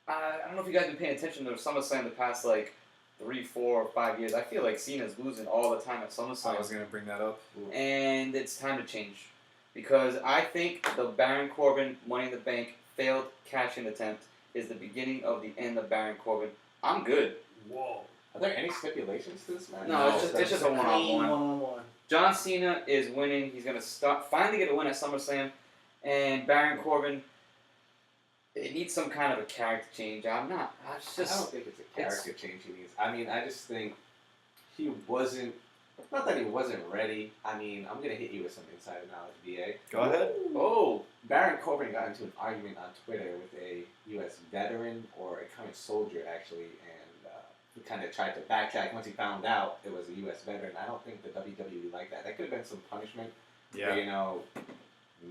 I don't know if you guys have been paying attention to SummerSlam the past 3, 4, 5 years. I feel like Cena's losing all the time at SummerSlam. I was going to bring that up. And it's time to change. Because I think the Baron Corbin Money in the Bank failed cash-in attempt is the beginning of the end of Baron Corbin. I'm good. Whoa. Are there any stipulations to this match? No, it's just a one-on-one. One-on-one. John Cena is winning. He's going to finally get a win at SummerSlam. And Baron Corbin, it needs some kind of a character change. I don't think it's a character change he needs. I mean, I just think he wasn't. Not that he wasn't ready. I mean, I'm gonna hit you with some insider knowledge, BA. Go ahead. Oh, Baron Corbin got into an argument on Twitter with a U.S. veteran or a current soldier, actually, and he kind of tried to backtrack once he found out it was a U.S. veteran. I don't think the WWE liked that. That could have been some punishment Yeah. for,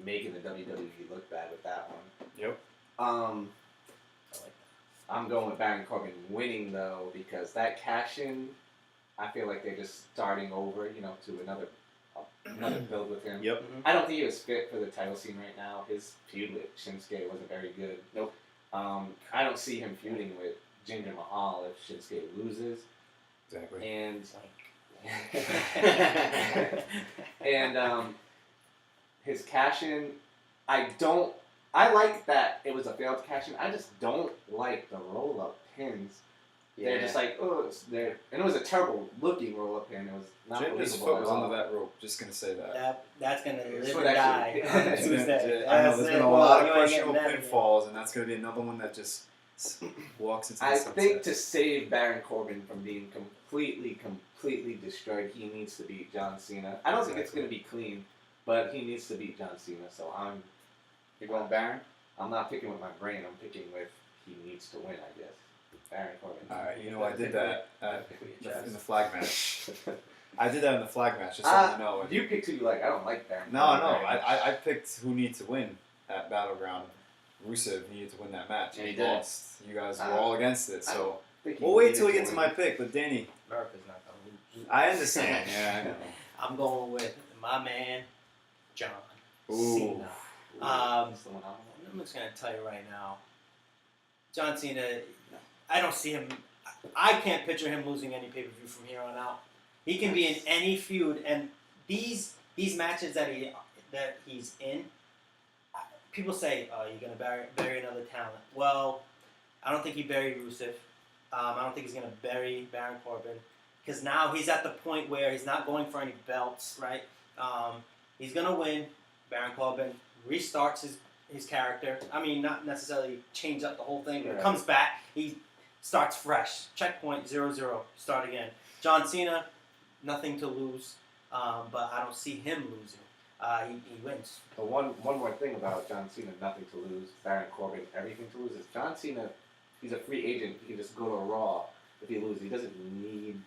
making the WWE look bad with that one. Yep. I like that. I'm going with Baron Corbin winning, though, because that cash-in, I feel like they're just starting over, to another build with him. Yep. I don't think he was fit for the title scene right now. His feud with Shinsuke wasn't very good. Nope. I don't see him feuding with Jinder Mahal if Shinsuke loses. Exactly. And his cash-in, I like that it was a failed cash-in. I just don't like the roll-up pins. yeah. They're just like, oh, it's there. And it was a terrible looking roll-up pin. It was not Jinder's believable foot at was all. under that rope. Just going to say that. That's going to His live foot and actually- die on It's Tuesday. I know, there's been a lot of You ain't getting questionable that again. pinfalls, and that's going to be another one that just walks into the I sunset. think to save Baron Corbin from being completely destroyed, he needs to beat John Cena. I don't think it's going to be clean, but he needs to beat John Cena. So You're going Baron? I'm not picking with my brain. I'm picking with he needs to win, I guess. Baron Corbin. Alright, I did that in the flag match. I did that in the flag match, just so you know. You picked who you like. I don't like Baron No, Corbin no, very much. I picked who needed to win at Battleground. Rusev needed to win that match, And and he he did. lost. You guys were all against it, I so don't think he we'll wait needed till we get to win. my pick. But Danny, America's not going to lose. I understand. Yeah, I know. I'm going with my man, John Ooh. Cena. That's the one I'm I'm just going to tell you right now, John Cena, I don't see him, I can't picture him losing any pay-per-view from here on out. He can be in any feud, and these matches that he's in, people say, oh, you're going to bury another talent. Well, I don't think he buried Rusev. I don't think he's going to bury Baron Corbin, because now he's at the point where he's not going for any belts, right? He's going to win. Baron Corbin restarts his character. I mean, not necessarily change up the whole thing, but Right. comes back. He starts fresh. Checkpoint 0-0. Start again. John Cena, nothing to lose, but I don't see him losing. He wins. But one more thing about John Cena, nothing to lose. Baron Corbin, everything to lose. Is John Cena, he's a free agent. He can just go to Raw if he loses. He doesn't need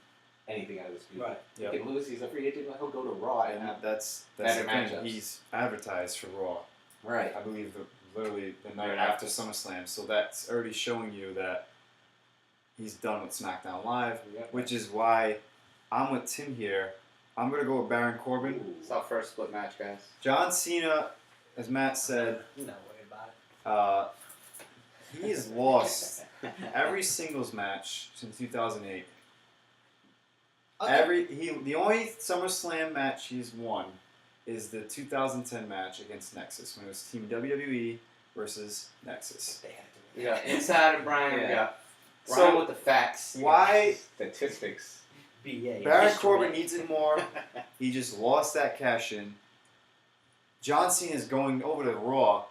anything out of this feud. Right. Yep. He can lose. He's a free agent. He'll go to Raw and And have that's better the thing. matchups. He's advertised for Raw. right. I believe literally the night Right after SummerSlam. So that's already showing you that he's done with SmackDown Live, Yep. which is why I'm with Tim here. I'm gonna go with Baron Corbin. Ooh. It's our first split match, guys. John Cena, as Matt said, I'm not worried about it. he has lost every singles match since 2008. Okay. The only SummerSlam match he's won is the 2010 match against Nexus when it was Team WWE versus Nexus. They had to We win. got Insider Brian. We Yeah. got Brian So, with the facts. Why Statistics. BA. Baron history. Corbin needs it more? He just lost that cash in. John Cena is going over to Raw.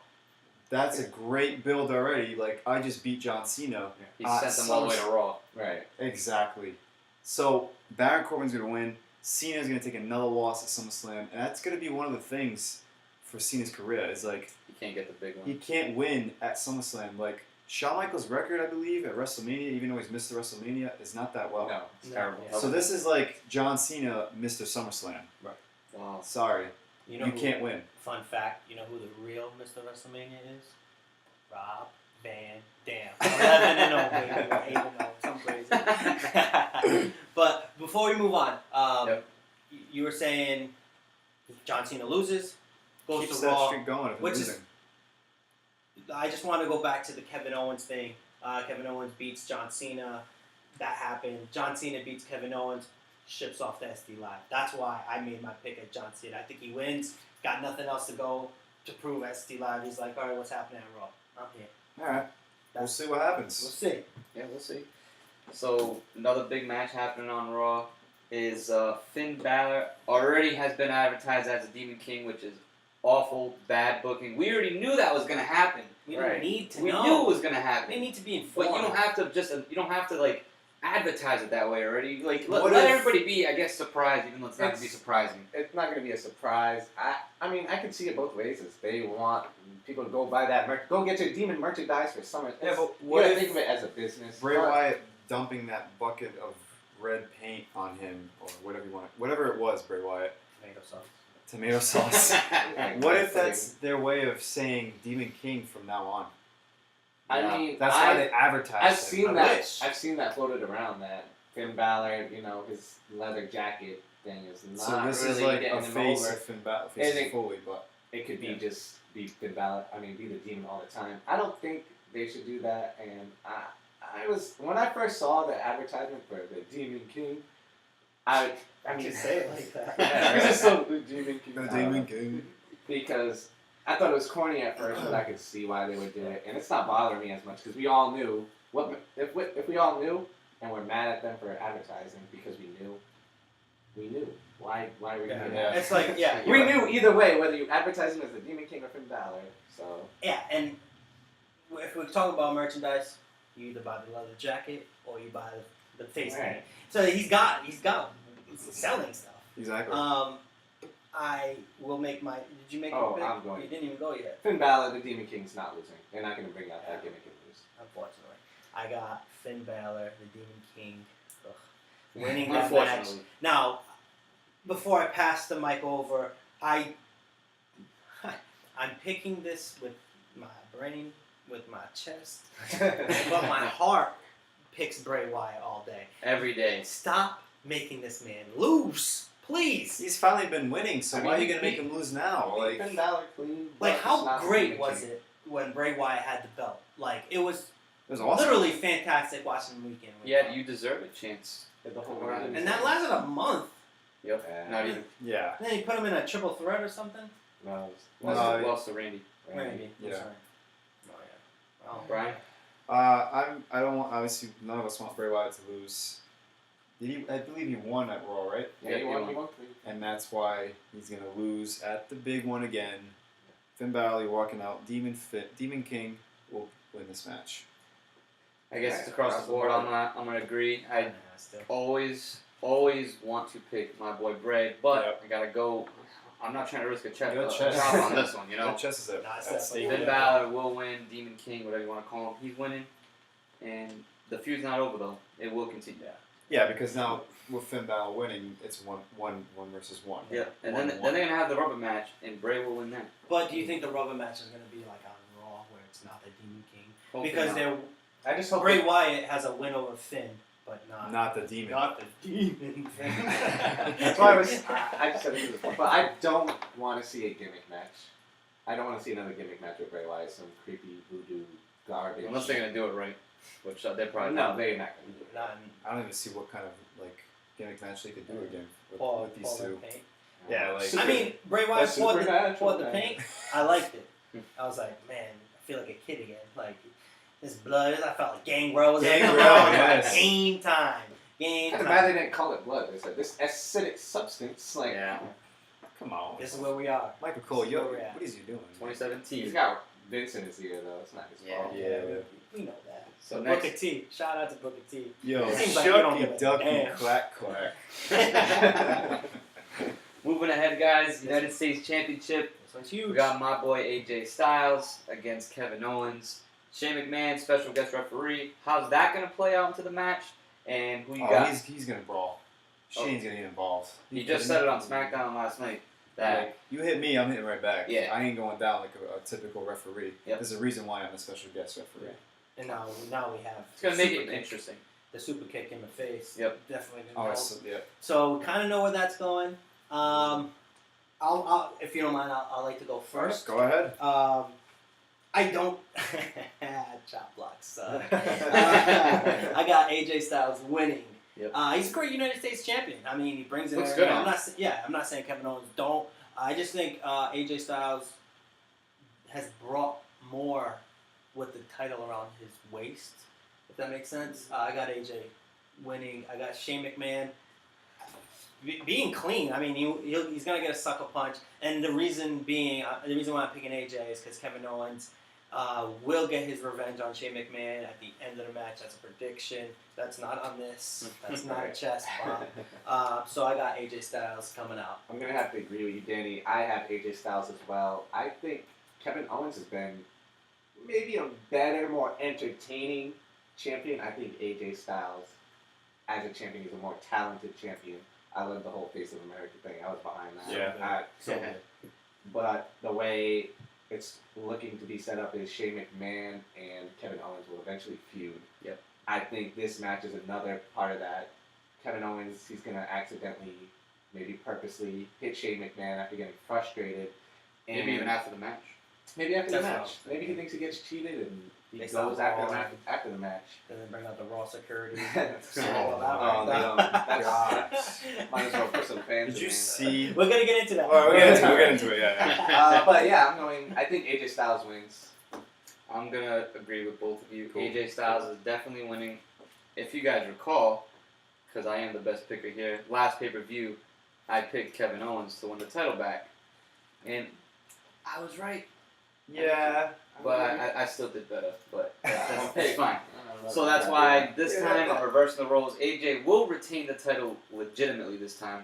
That's a great build already. Like, I just beat John Cena. He sent them all the way to Raw. Right. Exactly. So, Baron Corbin's going to win. Cena's going to take another loss at SummerSlam. And that's going to be one of the things for Cena's career. Is like, You can't get the big one. he can't win at SummerSlam. Like, Shawn Michaels' record, I believe, at WrestleMania, even though he's Mr. WrestleMania, is not that well. No, it's No, terrible. yeah. So this is like John Cena, Mr. SummerSlam. Wow. Sorry, You know you who- can't win. Fun fact, you know who the real Mr. WrestleMania is? Rob Van Dam. 11-0, baby. Or 8-0. Something crazy. But before we move on, Yep. you were saying If John Cena loses, goes Keeps to that Raw. streak going. If which losing. is, I just want to go back to the Kevin Owens thing. Kevin Owens beats John Cena. That happened. John Cena beats Kevin Owens, ships off to SD Live. That's why I made my pick at John Cena. I think he wins. Got nothing else to go to prove SD Live. He's like, all right, what's happening at Raw? I'm here. All right. We'll see what happens. We'll see. Yeah, we'll see. So another big match happening on Raw is Finn Balor already has been advertised as a Demon King, which is awful, bad booking. We already knew that was gonna happen. We didn't need to We know. knew it was gonna happen. We need to be informed. But you don't have to like advertise it that way already. Like let What if- everybody be, I guess, surprised, even though it's not gonna be surprising. It's not going to be a surprise. I mean, I can see it both ways. Is they want people to go buy that go get your demon merchandise for summer. Yeah, but You what gotta if think of it as a business. Bray Wyatt dumping that bucket of red paint on him, or whatever you want, whatever it was, Bray Wyatt, tomato sauce. What if that's their way of saying Demon King from now on? I mean, That's how they advertise. I've him. seen I that. wish. I've seen that floated around. That Finn Balor, his leather jacket thing is not So this really is like getting a him face over. of Finn Balor, And face it- of Foley, but It could be just be Finn Balor. I mean, be the demon all the time. I don't think they should do that. And I was when I first saw the advertisement for the Demon King, I mean, can say it like that. Yeah, it's just so the Demon King. the Demon King. Because I thought it was corny at first, but I could see why they would do it, and it's not bothering me as much because we all knew if we all knew and we're mad at them for advertising because we knew. Why are we gonna do that? It's like, yeah. We you're right. knew either way whether you advertise him as the Demon King or Finn Balor. So Yeah, and if we're talking about merchandise, you either buy the leather jacket or you buy the face paint. Right. So he's got selling stuff. Exactly. I will make my. Did you make Oh, your pick? I'm going. You didn't even go yet, Finn Balor, the Demon King's not losing. They're not gonna bring out that gimmick and lose. unfortunately. I got Finn Balor, the Demon King, winning that match. Unfortunately. Now, before I pass the mic over, I'm picking this with my brain, with my chest, but my heart picks Bray Wyatt all day. Every day. Stop making this man lose, please. He's finally been winning, so I why are mean, you gonna make him lose now? Like Like, Finn Balor clean. Like, but it's how not the great Demon was King. it when Bray Wyatt had the belt? Like, it was it was awesome. literally fantastic watching the weekend. with Yeah, him. you deserve a chance. The whole And that lasted a month. Yep. Yeah. Not even. Yeah. And then you put him in a triple threat or something. No, Lost to Randy. Randy. I'm Yeah. sorry. Oh, yeah. Well, Brian? I don't want. Obviously, none of us want Bray Wyatt to lose. I believe he won at Raw, right? Yeah, you won clean. And that's why he's gonna lose at the big one again. Finn Balor walking out. Demon King will win this match. I guess it's across the board. I'm gonna agree. I yeah, still. always want to pick my boy Bray, but Yep. I gotta go. I'm not trying to risk a chest Your chest. drop on this one, you know. That chest is Nah, it's at stake. definitely- Finn Balor will win. Demon King, whatever you want to call him, he's winning, and the feud's not over though. It will continue. Yeah, because now with Finn Balor winning, it's one versus one. Yeah, and One then on one. they're gonna have the rubber match, and Bray will win that. But do you think the rubber match is going to be like on Raw, where it's not the Demon King? Hopefully Because not. they're I just hope Bray Wyatt has a win over Finn, but Not the demon. not the Demon Finn. That's why I just said it before, but I don't want to see a gimmick match. I don't want to see another gimmick match with Bray Wyatt, some creepy voodoo garbage. Unless they're gonna do it right, which they're probably no, not. they're not going to do it. Not I don't even see what kind of like gimmick match they could do again with, Paul, with these Paul two. the Paint. Yeah, like I mean, Bray Wyatt That's poured the supernatural, the man. paint. I liked it. I was like, man, I feel like a kid again. Like, this blood, I felt like Gangrel was Gangrel, like, yes. Game time. Game Kind of bad time. they didn't call it blood. They said this acidic substance. Like, Yeah. come on, This is where we are. Michael Cole, This is yo, where we're at. what is he doing? 2017. he's got Vince in his ear though. It's not his Yeah. fault. Yeah. We know that. So Booker next, T. Shout out to Booker T. Yo, It seems like you don't Shucky give a Ducky damn. Quack Quack. moving ahead, guys. United States Championship. This one's We huge. got my boy AJ Styles against Kevin Owens. Shane McMahon, special guest referee. How's that gonna play out into the match? And who you Oh, got? he's gonna brawl. Shane's gonna get involved. He just said it on SmackDown last night. That Like, you hit me, I'm hitting right back. Yeah. I ain't going down like a typical referee. Yep. There's a reason why I'm a special guest referee. And now we have it's gonna make super it kick. interesting. The super kick in the face. Yep. Definitely Oh, gonna help. so, yeah. So we kind of know where that's going. I'll if you don't mind, I'll like to go first. Go ahead. I don't chop blocks. I got AJ Styles winning. Yep. He's a great United States champion. I mean, he brings it. Looks good. I'm not saying Kevin Owens don't. I just think AJ Styles has brought more with the title around his waist. If that makes sense. I got AJ winning. I got Shane McMahon being clean. I mean, he's gonna get a sucker punch, and the reason why I'm picking AJ is because Kevin Owens will get his revenge on Shane McMahon at the end of the match. That's a prediction. That's not on this. That's not a chest bomb. So I got AJ Styles coming out. I'm going to have to agree with you, Danny. I have AJ Styles as well. I think Kevin Owens has been maybe a better, more entertaining champion. I think AJ Styles, as a champion, is a more talented champion. I love the whole Face of America thing. I was behind that. Yeah. But the way it's looking to be set up is Shane McMahon and Kevin Owens will eventually feud. Yep. I think this match is another part of that. Kevin Owens, he's going to accidentally, maybe purposely, hit Shane McMahon after getting frustrated. And Maybe even after the match. Maybe after the That's match. Maybe he thinks he gets cheated and he They goes stop after the match. And then bring out the Raw security. Oh, that's might as well put some fans Did in you there. see? We're gonna get into that. Oh, we'll get into it. Yeah. But yeah, I think AJ Styles wins. I'm gonna agree with both of you. Cool. AJ Styles is definitely winning. If you guys recall, because I am the best picker here, last pay-per-view, I picked Kevin Owens to win the title back, and I was right. Yeah. But I still did better. But it's fine. So that's why this time I'm reversing the roles. AJ will retain the title legitimately this time,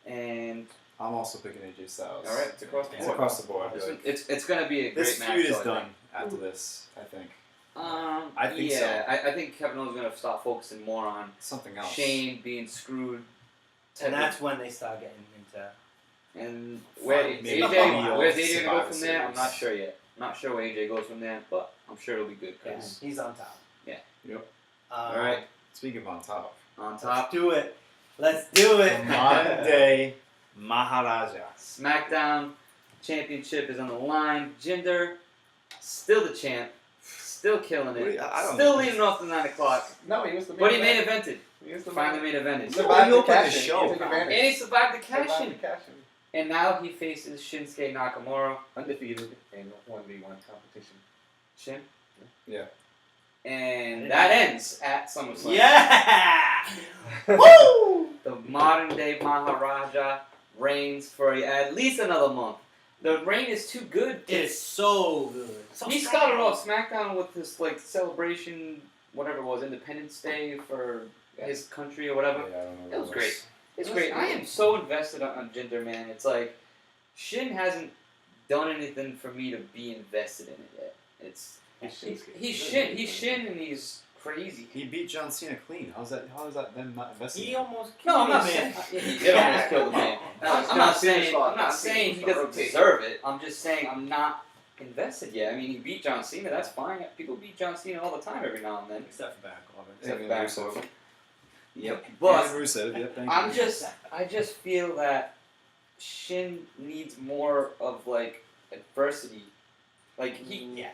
and I'm also picking AJ Styles. all right, it's across the It's board. across the board. It's gonna be a great This match. feud is so I done think. after this, I think. I think yeah, I think Kevin Owens is gonna start focusing more on Something else. Shane being screwed. And that's when they start getting into. And where's Maybe AJ? Where's AJ Survivor gonna go from there? I'm Series. not sure yet. I'm not sure where AJ goes from there, but I'm sure it'll be good. Yeah, Cause he's on top. Yeah. Yep. all right, Speaking of on top, on Let's top, do it. Let's do it. Monday Maharaja. SmackDown Championship is on the line. Jinder, still the champ, still killing it, I don't still know. leading off the 9 o'clock. No, he was the main But he event. main evented. He was the Finally main evented. So- Survived he the opened the cash-in. show. He took advantage. And he survived the Survived cash-in. the cash-in. And now he faces Shinsuke Nakamura. Undefeated in 1v1 competition. Shin? Yeah. And that ends at SummerSlam. Yeah. Woo. The modern day Maharaja reigns for at least another month. The reign is too good. It is so good. So He strong. started off SmackDown with this like celebration, whatever it was, Independence Day for his country or whatever. Yeah, I don't know It what was great. It's great. I am so invested on Jinder, man. It's like Shin hasn't done anything for me to be invested in it yet. He's Shin, and he's crazy. He beat John Cena clean. How is that then not invested? He almost. No, I'm not killed saying me. he did almost kill the man. I'm not saying he doesn't rotate. deserve it. I'm just saying I'm not invested yet. I mean, he beat John Cena. That's fine. People beat John Cena all the time, every now and then. Except for Baron Corbin. Except for Yeah, Baron Rusev. Corbin. Yep. And But Rusev, yep, thank I you. just feel that Shin needs more of like adversity. Like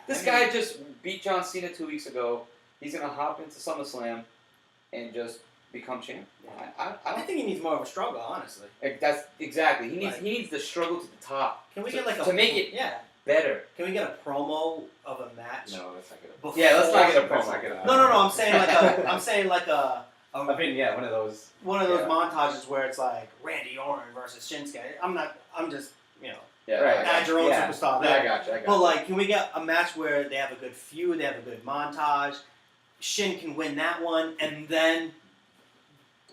this guy just beat John Cena 2 weeks ago. He's gonna hop into SummerSlam and just become champ. I I don't think he needs more of a struggle, honestly. think that's exactly. He Like- needs the struggle to the top. Can we to, get like a to make it better? Can we get a promo of a match? No, that's not good. Before? Yeah, let's not get a That's promo. not good. No. I'm saying like a. I mean, yeah, one of those. One of those montages where it's like Randy Orton versus Shinsuke. I'm just Yeah, Right. add your own Yeah. superstar Yeah, I there. got you. But like, can we get a match where they have a good feud, they have a good montage, Shin can win that one, and then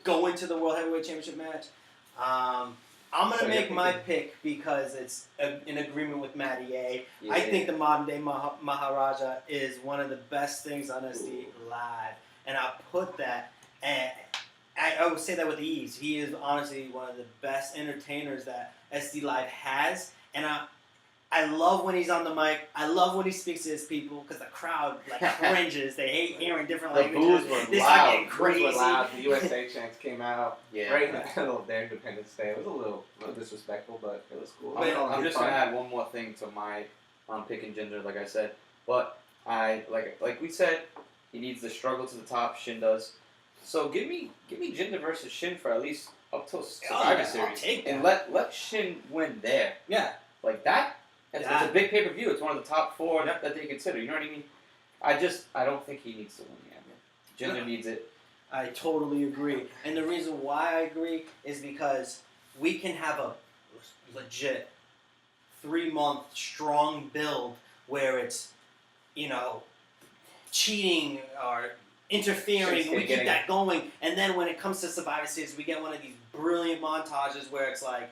go into the World Heavyweight Championship match? I'm gonna So make you're my thinking- pick because it's in agreement with Matty A. Yeah. I think the modern day Maharaja is one of the best things on SD Live, and I put that. And I would say that with ease. He is honestly one of the best entertainers that SD Live has, and I love when he's on the mic. I love when he speaks to his people because the crowd like cringes. They hate hearing different The languages. boos were They start loud. getting crazy. Boos were loud. The USA chants came out. Yeah. Right in the middle of their Independence Day. It was a little disrespectful, but it was cool. I'm just gonna add one more thing to my picking Jinder, like I said. But I like we said, he needs the struggle to the top. Shin does. So give me Jinder versus Shin for at least up till Survivor Series, I'll take that. and let Shin win there. Yeah. Like that. It's a big pay per view. It's one of the top 4 that they consider. You know what I mean? I don't think he needs to win yet. Jinder needs it. I totally agree. And the reason why I agree is because we can have a legit 3-month strong build where it's, cheating or interfering. We keep that going. And then when it comes to Survivor Series, we get one of these brilliant montages where it's like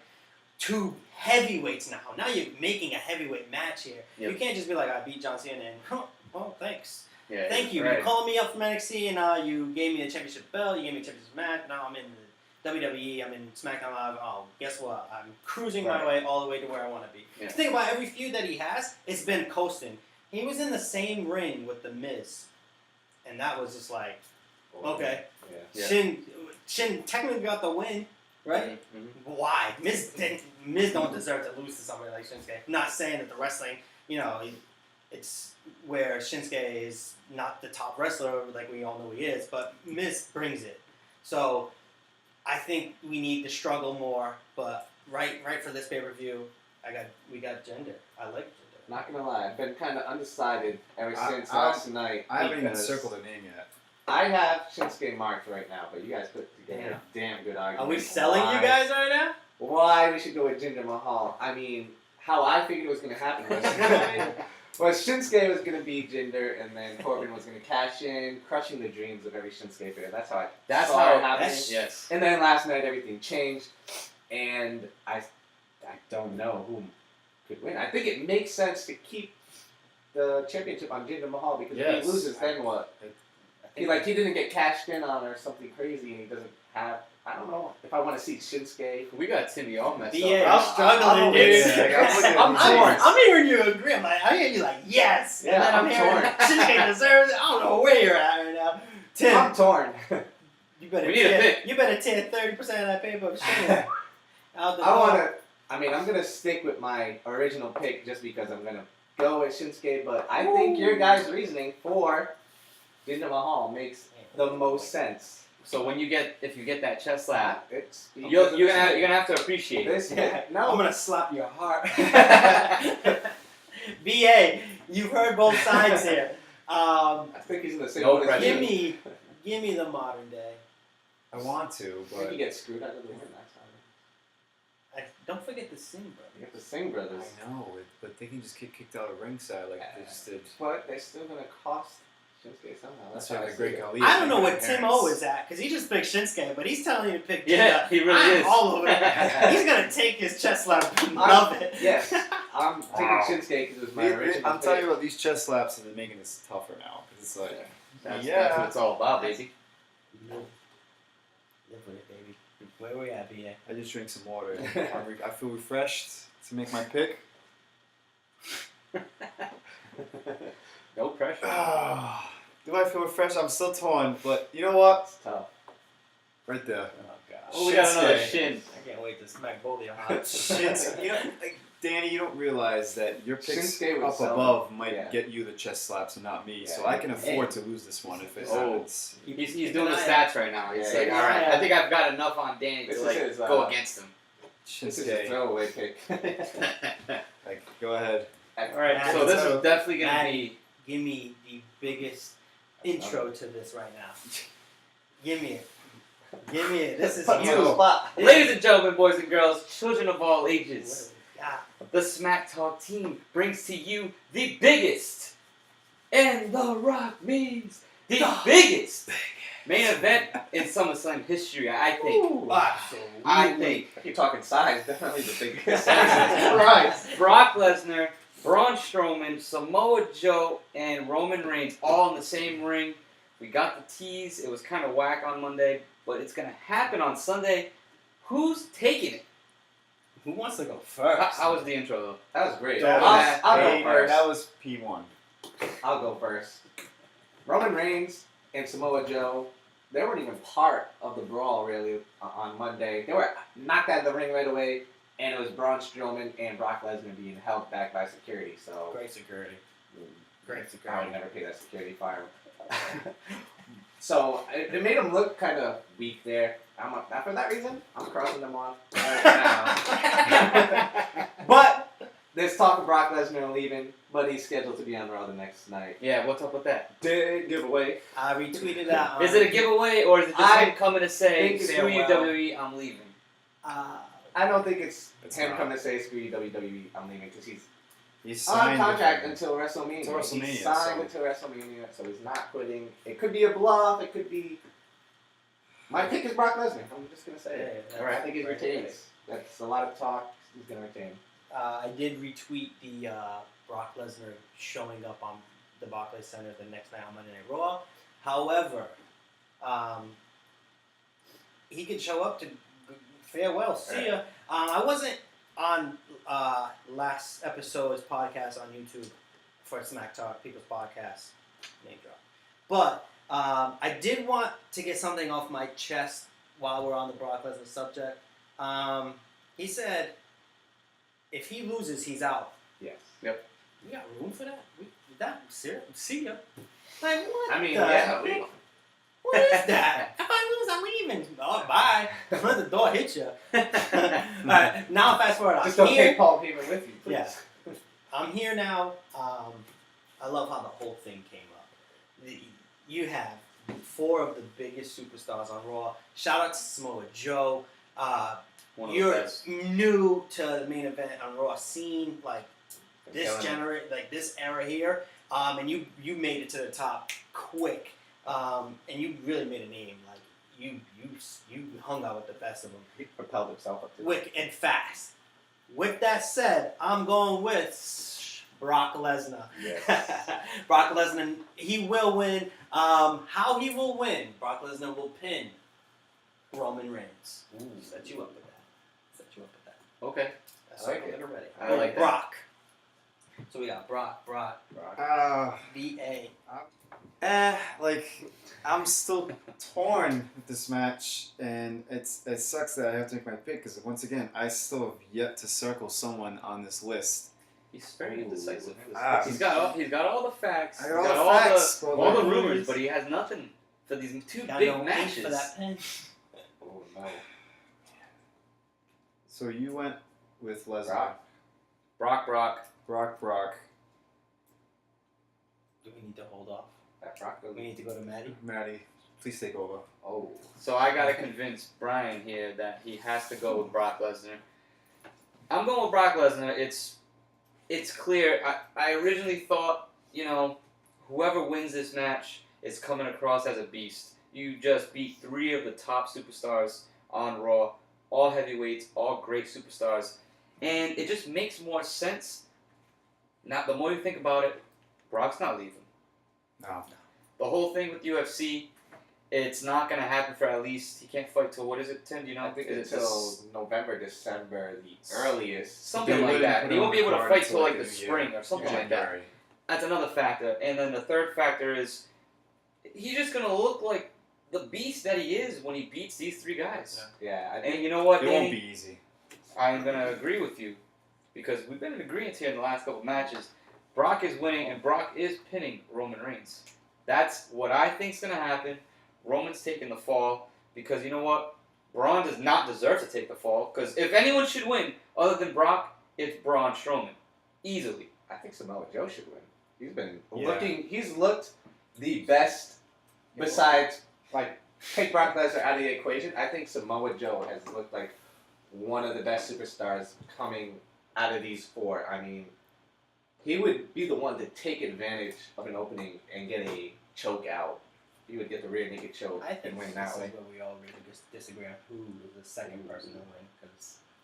2 heavyweights now. Now you're making a heavyweight match here. Yep. You can't just be like, I beat John Cena and, well, thanks. Yeah, Thank you. Right. You called me up from NXT and you gave me a championship belt. You gave me a championship match. Now I'm in the WWE. I'm in SmackDown Live. Oh, guess what? I'm cruising my way all the way to where I want to be. Yeah. Think about every feud that he has. It's been coasting. He was in the same ring with The Miz. And that was just like, okay. Yeah. Shin technically got the win, right? Mm-hmm. Why? Miz don't deserve to lose to somebody like Shinsuke. I'm not saying that the wrestling, it's where Shinsuke is not the top wrestler like we all know he is, but Miz brings it. So I think we need to struggle more, but right for this pay-per-view, we got Jinder. I like Jinder. Not gonna lie, I've been kind of undecided ever since last night. I haven't even because circled a name yet. I have Shinsuke marked right now, but you guys put together a damn good argument. Are we selling you guys right now? Why we should go with Jinder Mahal? I mean, how I figured it was gonna happen was Shinsuke was gonna be Jinder, and then Corbin was gonna cash in, crushing the dreams of every Shinsuke fan. That's how it happened. Yes. And then last night everything changed, and I don't know who could win. I think it makes sense to keep the championship on Jinder Mahal because if he loses, then what? He didn't get cashed in on or something crazy, and he doesn't have. I don't know if I want to see Shinsuke. We got Timmy all messed Yeah, up. I'm struggling, dude. I'm torn. I'm hearing you agree. I hear you like yes, Yeah, and then I'm hearing Shinsuke deserves it. I don't know where you're at right now. Tim, I'm torn. you better We need a pick. You better tear 30% of that paper of Shinsuke out the door. I'm gonna stick with my original pick just because I'm gonna go with Shinsuke, but I think your guys' reasoning for Jinder Mahal makes the most sense. So if you get that chest slap, You're you're gonna have to appreciate it. I'm No, gonna slap your heart. BA, you've heard both sides here. I think he's in the same No boat as pressure. you. Give me the modern day. I want to, I think but he gets screwed out of the win next time. Don't forget the Singh brothers. You have the Singh brothers. I know, but they can just get kicked out of ringside like they just did. But they're still gonna cost Shinsuke somehow. That's how why I the see Great it. Khali. I don't know what Tim O is at because he just picked Shinsuke, but he's telling you to pick Yeah, Jinder. he really I'm is. all over it. He's gonna take his chest slap and love it. Yes, I'm taking Wow. Shinsuke because it was my original. I'm telling you what, these chest slaps have been making this tougher now. 'Cause it's like, That's what it's all about, baby. Live with it, baby. Where we at, BA? I just drank some water. I feel refreshed to make my pick. No pressure. Do I feel refreshed? I'm still torn, but you know what? It's tough. Right there. Oh god. Oh, we got another Shinsuke. Shin. I can't wait to smack both of your hearts. Danny, you don't realize that your picks Shinsuke would up sell above might yeah. get you the chest slaps and not me, so Yeah. I can afford to lose this one if it Oh. happens. He's doing the stats right now. He's Yeah, like, yeah. all right, I think I've got enough on Danny This to is his, go against him. This is a Shinsuke, throwaway pick. like, go ahead. All right, Matt, so this so- is definitely gonna Maddie. Give me the biggest intro to this right now. Give me it. Give me it. This is Put me on the you. spot. be, ladies and gentlemen, boys and girls, children of all ages. Yeah. The SmackTalk team brings to you the biggest, and The Rock means the biggest main event in SummerSlam history, I think. Ooh. I think. If you're talking size, definitely the biggest. Right. Brock Lesnar, Braun Strowman, Samoa Joe, and Roman Reigns all in the same ring. We got the tease. It was kind of whack on Monday, but it's going to happen on Sunday. Who's taking it? Who wants to go first? How was the intro though? That was great. That I'll go first. That was P1. I'll go first. Roman Reigns and Samoa Joe, they weren't even part of the brawl really on Monday. They were knocked out of the ring right away, and it was Braun Strowman and Brock Lesnar being held back by security. So Great security. Great I would security. never pay that security fine. So it made them look kind of weak there. Not for that reason. I'm crossing them off right now. But there's talk of Brock Lesnar leaving, but he's scheduled to be on Raw the next night. Yeah, what's up with that? Big giveaway. I retweeted that. Is it a giveaway or is it just him coming to say, think it's screw you farewell. WWE, I'm leaving? I don't think it's him not. coming to say screw you WWE, I'm leaving, because he's He's on signed contract with until WrestleMania. Until WrestleMania, He's signed so- until WrestleMania, so he's not quitting. It could be a bluff. It could be. My pick is Brock Lesnar. I'm just gonna say it. Yeah, All right, I think he right. retains. That's a lot of talk. He's gonna retain. I did retweet the Brock Lesnar showing up on the Barclays Center the next night on Monday Night Raw. However, he could show up to farewell, see ya. I wasn't on last episode's podcast on YouTube for SmackTalk, People's Podcast, name drop. But I did want to get something off my chest while we're on the Brock Lesnar subject. He said, if he loses, he's out. Yes. We got room for that? That serious? See ya. Like, what I mean, the yeah. heck? What is that? If I lose, I'm leaving. Oh, bye. Let the door hit you. Alright, now fast forward. Just I'm don't here. take Paul Heyman with you, please. Yeah. I'm here now. I love how the whole thing came up. You have 4 of the biggest superstars on Raw. Shout out to Samoa Joe. One of the You're best. new to the main event on Raw scene, like Killing it. this era here, and you made it to the top quick, and you really made a name. Like you hung out with the best of them, He propelled himself up to quick and fast. With that said, I'm going with Brock Lesnar. Yes. Brock Lesnar, he will win. How he will win? Brock Lesnar will pin Roman Reigns. Ooh. Set you up with that. Okay. That's I like right. it. Get it ready. I like that. Brock. So we got Brock, Brock. V.A. Like, I'm still torn with this match, and it sucks that I have to make my pick because once again, I still have yet to circle someone on this list. He's very indecisive. Ah. He's got all the facts. I He's got got all the facts, but all the like- rumors, but he has nothing for these 2 Got big no ink matches. for that pen. Oh no. So you went with Lesnar. Brock. Brock. Do we need to hold off? That Brock goes. We need to go to Maddie. Maddie, please take over. Oh. So I gotta convince Brian here that he has to go with Brock Lesnar. I'm going with Brock Lesnar. It's clear. I originally thought, whoever wins this match is coming across as a beast. You just beat 3 of the top superstars on Raw, all heavyweights, all great superstars, and it just makes more sense. Now, the more you think about it, Brock's not leaving. No. The whole thing with UFC, it's not going to happen for at least, he can't fight till, what is it, Tim? Do you know? I think Is it until November, December, the earliest. something They like wouldn't that. put He him won't be on able to card fight until, till like like, the a spring year. or something like that. January. That's another factor. And then the third factor is he's just going to look like the beast that he is when he beats these 3 guys. Yeah, I And think you know what, It won't Danny? be easy. I'm going to agree with you because we've been in agreement here in the last couple matches. Brock is winning and Brock is pinning Roman Reigns. That's what I think's going to happen. Roman's taking the fall because you know what? Braun does not deserve to take the fall because if anyone should win other than Brock, it's Braun Strowman. Easily. I think Samoa Joe should win. He's been Yeah. looking. He's looked the best. Besides, like, take Brock Lesnar out of the equation. I think Samoa Joe has looked like one of the best superstars coming out of these 4. I mean, he would be the one to take advantage of an opening and get a choke out. He would get the rear naked choke I think and win this that is way. where we all really just disagree on who is the second person to win.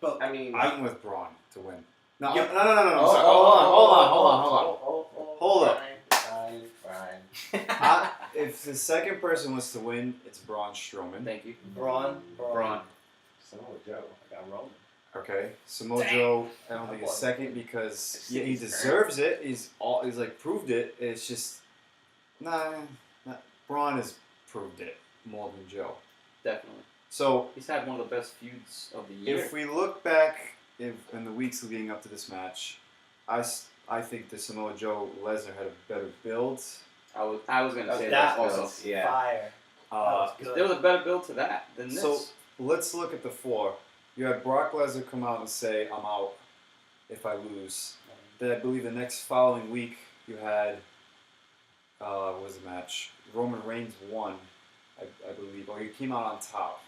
Cause, I mean, I'm with Braun to win. No, Yeah. no. Sorry. Hold on. Hold up. Fine. If the second person was to win, it's Braun Strowman. Thank you. Braun. Braun. Samoa Joe. I got Roman. Okay, Samoa Joe, I don't think is second because he deserves it. He's like proved it. It's just Braun has proved it more than Joe. Definitely. So he's had one of the best feuds of the year. If we look back in the weeks leading up to this match, I think the Samoa Joe Lesnar had a better build. I was gonna say that also. Was fire. There was a better build to that than this. So let's look at the four. You had Brock Lesnar come out and say, "I'm out if I lose." Then I believe the next following week you had what was the match? Roman Reigns won, I believe, or he came out on top.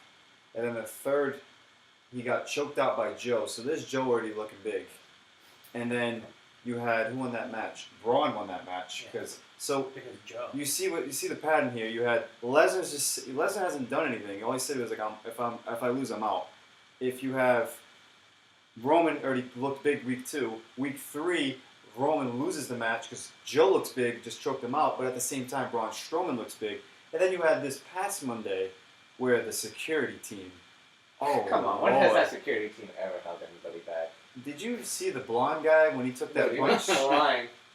And then the third, he got choked out by Joe. So there's Joe already looking big. And then you had who won that match? Braun won that match because Joe. You see the pattern here. You had Lesnar hasn't done anything. All he said was like, if I lose, I'm out. If you have Roman already looked big week 2, week 3 Roman loses the match because Joe looks big, just choked him out. But at the same time, Braun Strowman looks big. And then you had this past Monday where the security team. Oh, come on! When has that security team ever held anybody back? Did you see the blonde guy when he took that punch?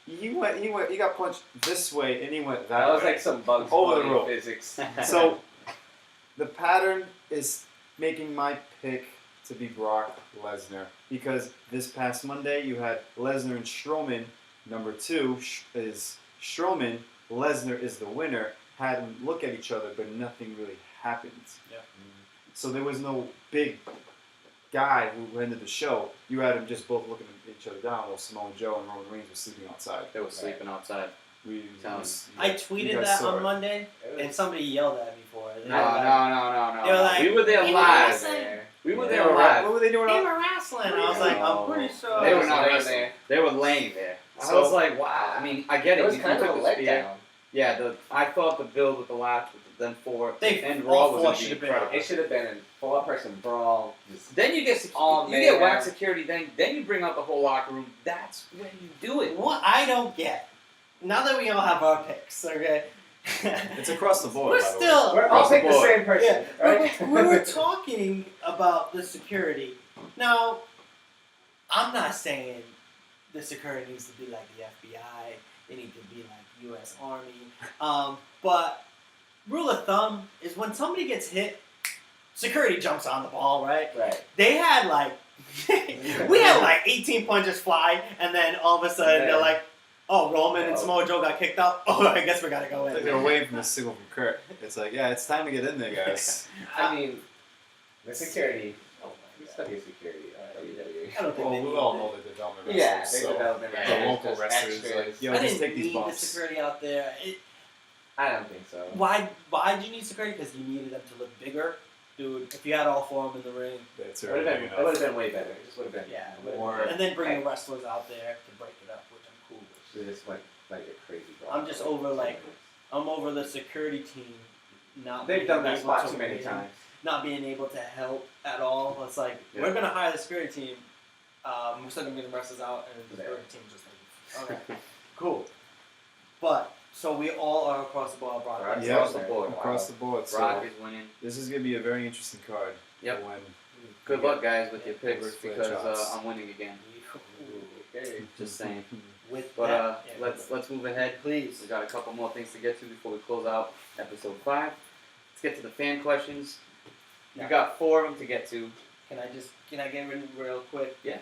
He got punched this way and he went that way. That was like some Bugs over the Bunny rope. physics. So the pattern is making my pick to be Brock Lesnar because this past Monday you had Lesnar and Strowman. Number 2 is Strowman. Lesnar is the winner. Had them look at each other, but nothing really happened. Yeah. So there was no big guy who ended the show. You had them just both looking at each other down while Samoa Joe and Roman Reigns were sleeping outside. They were sleeping outside. I tweeted that on Monday, and somebody yelled at me for it. No. They were like, we were there live. We were there live. What were they doing? They were wrestling. I was like, I'm pretty sure. They were not wrestling. They were laying there. I was like, wow. I mean, I get it. It was You kind of took a the spear. letdown. Yeah, I thought the build with the last, with them 4 and Raw all was 4 going to be should have been. incredible. It should have been a 4-person brawl. Then you get whack security. Then you bring out the whole locker room. That's when you do it. What I don't get, now that we all have our picks, okay? It's across the board. We're by the way. still. We're all pick the same person, right? we were talking about the security. Now, I'm not saying the security needs to be like the FBI. They need to be like U.S. Army. But rule of thumb is when somebody gets hit, security jumps on the ball, right? Right. They had like, we had like 18 punches fly, and then all of a sudden they're like, oh, Roman and Samoa Joe got kicked out. Oh, I guess we gotta go in. They're away from the signal from Kurt. It's like, yeah, it's time to get in there, guys. I mean, the security. We study security. I don't think Well, we all know that they're development wrestlers. Yeah, so they development the wrestlers. local Just wrestlers, extras. like, yo, I just didn't take these need the bumps. security out there. I don't think so. Why did you need security? Because you needed them to look bigger? Dude, if you had all 4 of them in the ring. It's It would already have been way better. It just would have been. Yeah. Or- And then bring the wrestlers out there to break it up, which I'm cool with. It just went like a crazy brawl. I'm just over I'm over the security team not They've being done that able spot to too many win, times. not being able to help at all. It's like, we're going to hire the security team. We're still going to get the wrestlers out, and the security team just like, okay, cool. But, so we all are across the board. Brock. Right. Yeah, Across the board. Across the board. Brock So is winning. this is going to be a very interesting card. Yep. When Good luck, guys, with your picks Ric Flair because shots. I'm winning again. Okay. Just saying. With But that, let's move ahead. please. We got a couple more things to get to before we close out episode 5. Let's get to the fan questions. You got 4 of them to get to. Can I get in real quick? Yeah.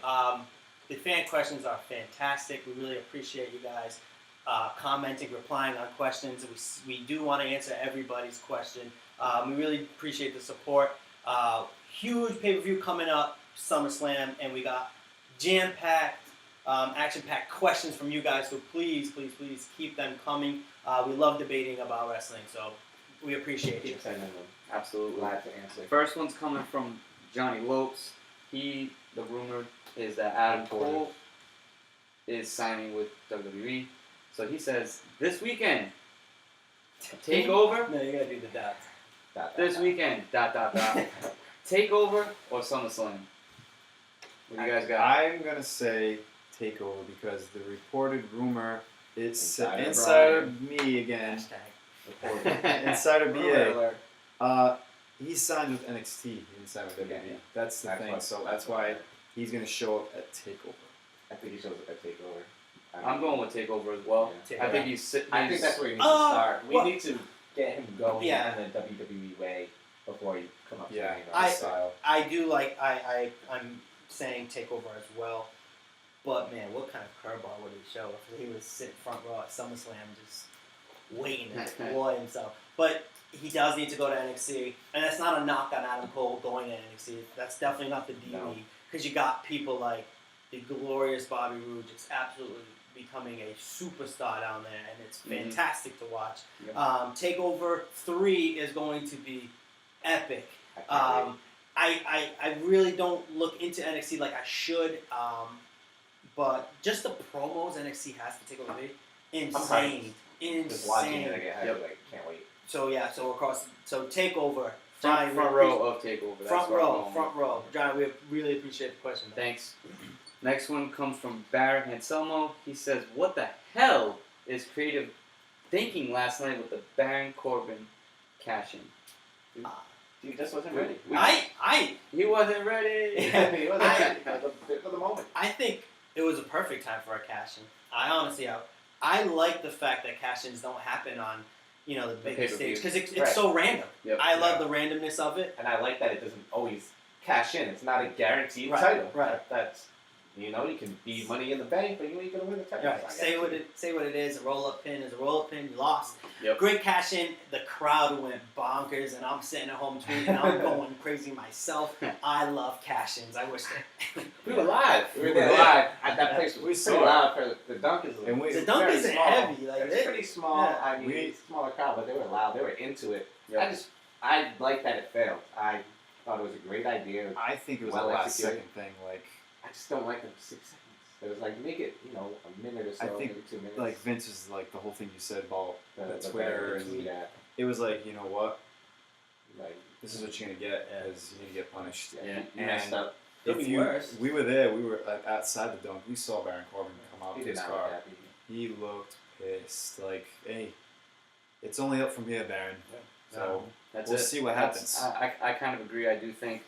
The fan questions are fantastic. We really appreciate you guys commenting, replying on questions. We do want to answer everybody's question. We really appreciate the support. Huge pay-per-view coming up, SummerSlam, and we got jam-packed, action-packed questions from you guys. So please, please, please keep them coming. We love debating about wrestling, so we appreciate you. Keep sending them. Absolutely. Glad to answer. First one's coming from Johnny Lopes. The rumor is that Adam Cole is signing with WWE. So he says, this weekend, TakeOver, No, you gotta do the dots. this weekend, ... TakeOver or SummerSlam? What do you guys got? I'm going to say TakeOver because the reported rumor is Insider Insider Me again. Insider BA. He signed with NXT. He didn't sign with WWE. Yeah. That's the That's thing. what- So that's that's what why I heard. he's gonna show up at Takeover. I think he shows up at Takeover. I'm going with Takeover as well. Yeah. I think I think that's where he needs to start. We need to get him going Yeah. in the WWE way before he come up to Yeah, the main roster. style. I do like. I'm saying Takeover as well. But man, what kind of curveball would he show if he was sitting front row at SummerSlam just waiting to deploy himself? But he does need to go to NXT, and that's not a knock on Adam Cole going to NXT. That's definitely not the DB because you got people like the glorious Bobby Roode just absolutely becoming a superstar down there, and it's fantastic to watch. Yep. Takeover 3 is going to be epic. I I really don't look into NXT like I should, but just the promos NXT has to Takeover 3, insane. just watching it again, I can't wait. So yeah, so Takeover. front row of Takeover. That's Front where I'm row, going front with. row. John, we really appreciate the question. Thanks. Next one comes from Barrett Anselmo. He says, "What the hell is creative thinking last night with the Baron Corbin cash-in?" He just wasn't ready. He wasn't ready. He wasn't ready for the moment. I think it was a perfect time for a cash-in. I honestly, I like the fact that cash-ins don't happen on, the big stage because it's so random. Yep. I love the randomness of it. And I like that it doesn't always cash in. It's not a guaranteed Right, title. right. That's you can be Money in the Bank, but you ain't gonna win the title. Right. Say what it is. A roll-up pin is a roll-up pin. You lost. Yep. Great cash-in. The crowd went bonkers, and I'm sitting at home tweeting. I'm going crazy myself. I love cash-ins. I wish that We were live. We were there live. That place was We pretty saw it. loud for the Dunkers. And we- the It's dunk very isn't small. heavy. Like It's pretty small. Yeah. I mean, We- it's a smaller crowd, but they were loud. They were into it. Yep. I like that it failed. I thought it was a great idea. I think it was Well a last executed. second thing. Like I just don't like the 6 seconds. It was like make it, a minute or so, I think, maybe 2 minutes. like Vince is like the whole thing you said about the the Twitter better and tweet at, it was like, you know what, like this is what you're gonna get because you need to get punished. Yeah. you messed up. Could be worse. We were there. We were outside the dunk. We saw Baron Corbin come out He to did his not look car. happy. He looked pissed. Like, hey, it's only up from here, Baron. So That's we'll it. see what happens. I kind of agree. I do think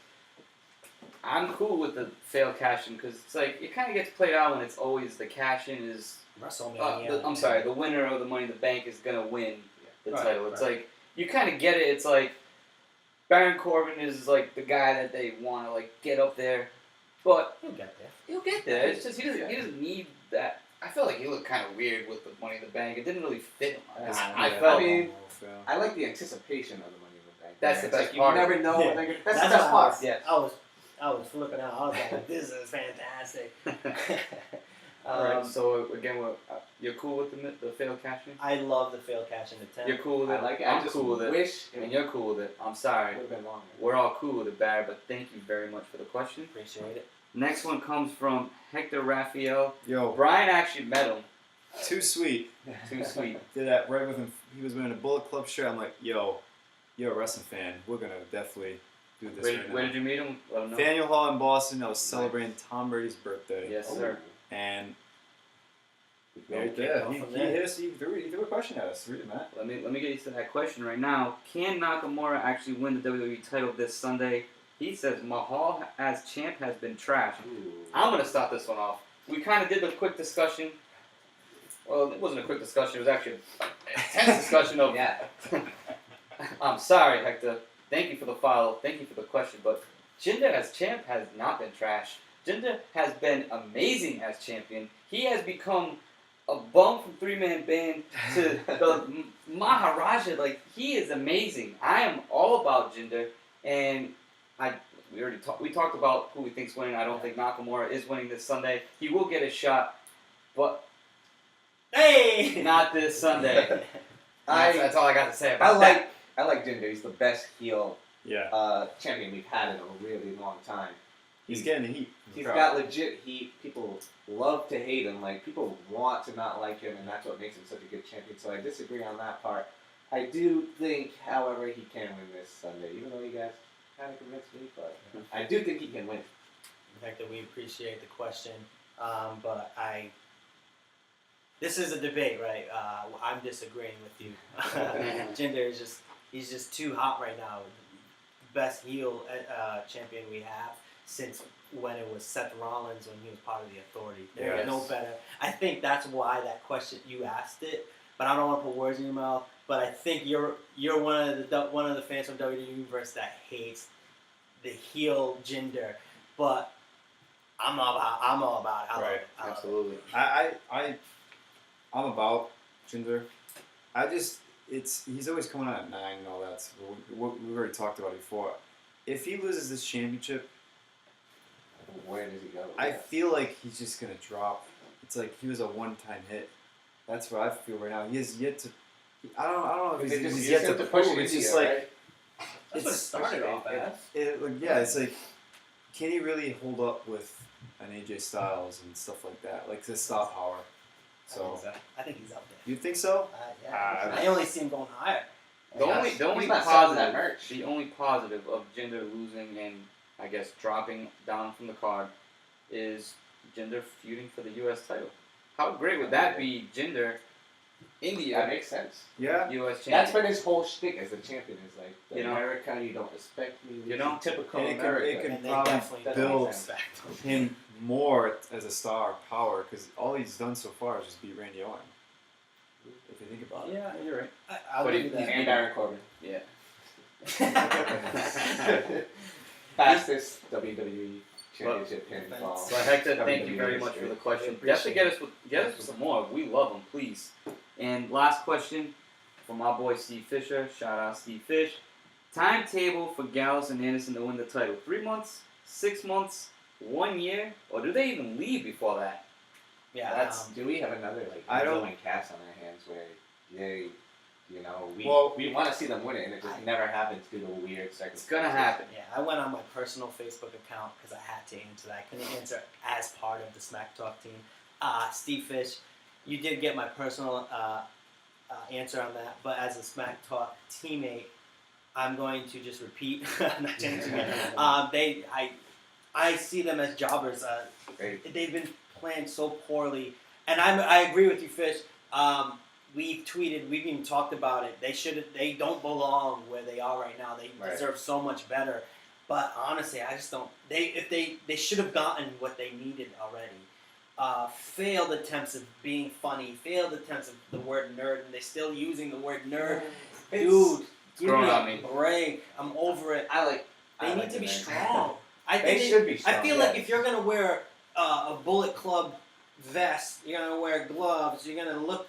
I'm cool with the failed cash-in because it's like it kind of gets played out when it's always the cash-in is. WrestleMania. I'm sorry, the winner of the Money in the Bank is gonna win the Right, title. It's right. like you kind of get it. It's like Baron Corbin is like the guy that they want to like get up there, but He'll get there. he'll get there. It's just he doesn't need that. I felt like he looked kind of weird with the Money in the Bank. It didn't really fit him. I Yeah, felt. I mean, yeah. I like the anticipation of the Money in the Bank. That's the It's best like, part. You never know. Yeah. That's the That's best how part. Yeah. I was flipping out. I was like, this is fantastic. Alright, so again, you're cool with the failed cash-in? I love the failed cash in attempt. You're cool with it? I like it. I'm I just cool with it. wish it And you're cool with it. I'm sorry. would have been longer. We're all cool with it, Barry, but thank you very much for the question. Appreciate it. Next one comes from Hector Raphael. Yo, Brian actually met him. too sweet. Too sweet. Did that right with him. He was wearing a Bullet Club shirt. I'm like, yo, you're a wrestling fan. We're gonna definitely do this right now. Where did you meet him? Let him know. Faneuil Hall in Boston. I was celebrating Tom Brady's birthday. Yes, Oh. sir. And Right right there, there, he hit us. He threw a question at us. Read it, Matt. Let me get you to that question right now. Can Nakamura actually win the WWE title this Sunday? He says Mahal as champ has been trashed. Ooh. I'm going to start this one off. We kind of did a quick discussion. Well, it wasn't a quick discussion. It was actually an intense discussion of... Yeah. I'm sorry, Hector. Thank you for the follow. Thank you for the question. But Jinder as champ has not been trashed. Jinder has been amazing as champion. He has become a bum from three-man band to the Maharaja. Like, he is amazing. I am all about Jinder. And we talked about who we think's winning. I don't think Nakamura is winning this Sunday. He will get a shot, but Hey! not this Sunday. That's all I got to say about that. I like Jinder. He's the best heel Yeah. champion we've had in a really long time. He's getting the heat. from the He's crowd. got legit heat. People love to hate him. Like, people want to not like him, and that's what makes him such a good champion. So I disagree on that part. I do think, however, he can win this Sunday, even though you guys kind of convinced me, but I do think he can win. The fact that we appreciate the question, but this is a debate, right? I'm disagreeing with you. Jinder is he's just too hot right now. Best heel champion we have. since when it was Seth Rollins when he was part of the Authority. Yes. There's no better. I think that's why that question you asked it, but I don't want to put words in your mouth. But I think you're one of the fans from WWE Universe that hates the heel Jinder, but I'm all about it. I love Right. it. I love it. Absolutely. I'm about Jinder. He's always coming out at 9 and all that. So we've already talked about it before. If he loses this championship, where does he go? I feel like he's just gonna drop. It's like he was a one-time hit. That's what I feel right now. He has yet to. I don't know if he's yet to push prove. it. It's just Right? like That's what it started off as. It's like, can he really hold up with an AJ Styles and stuff like that? Like the star power. So I think he's up there. you think so? Yeah. I only see him going higher. The only He's not selling that merch. the only positive of Jinder losing and I guess dropping down from the card is Jinder feuding for the U.S. title. How great would that be, Jinder, India, That makes sense. Yeah. U.S. champion? That's been his whole shtick as a champion. Is like, You know? America, you don't respect me. You know? Typical And America. it can And they probably definitely build respect him more as a star power because all he's done so far is just beat Randy Orton. If you think about it. Yeah, you're right. I'll But give you it- that. and Baron Corbin. Yeah. Fastest WWE championship pinfall. So Hector, thank you WWE very much for history. the question. Appreciate Definitely get us with some more. We love them, please. And last question from our boy Steve Fisher. Shout out Steve Fish. Timetable for Gallows and Anderson to win the title: 3 months, 6 months, 1 year, or do they even leave before that? Yeah, That's- Do we have another I don't- ongoing cast on our hands where they, you know, we Well- we want to see them win it and it just never happens due to weird circumstances. It's gonna happen. yeah. I went on my personal Facebook account because I had to answer that. I couldn't answer as part of the SmackTalk team. Steve Fish, you did get my personal answer on that, but as a SmackTalk teammate, I'm going to just repeat. I'm not changing it. I see them as jobbers. They've been playing so poorly, and I agree with you, Fish. We've tweeted, we've even talked about it. They don't belong where they are right now. They Right. deserve so much better. But honestly, I just don't. They should have gotten what they needed already. Failed attempts of being funny. Failed attempts of the word nerd, and they're still using the word nerd. Dude, give growing me on a me. break. I'm over it. They need to be strong. I think They should be strong. I feel like if you're gonna wear a Bullet Club vest, you're gonna wear gloves, you're gonna look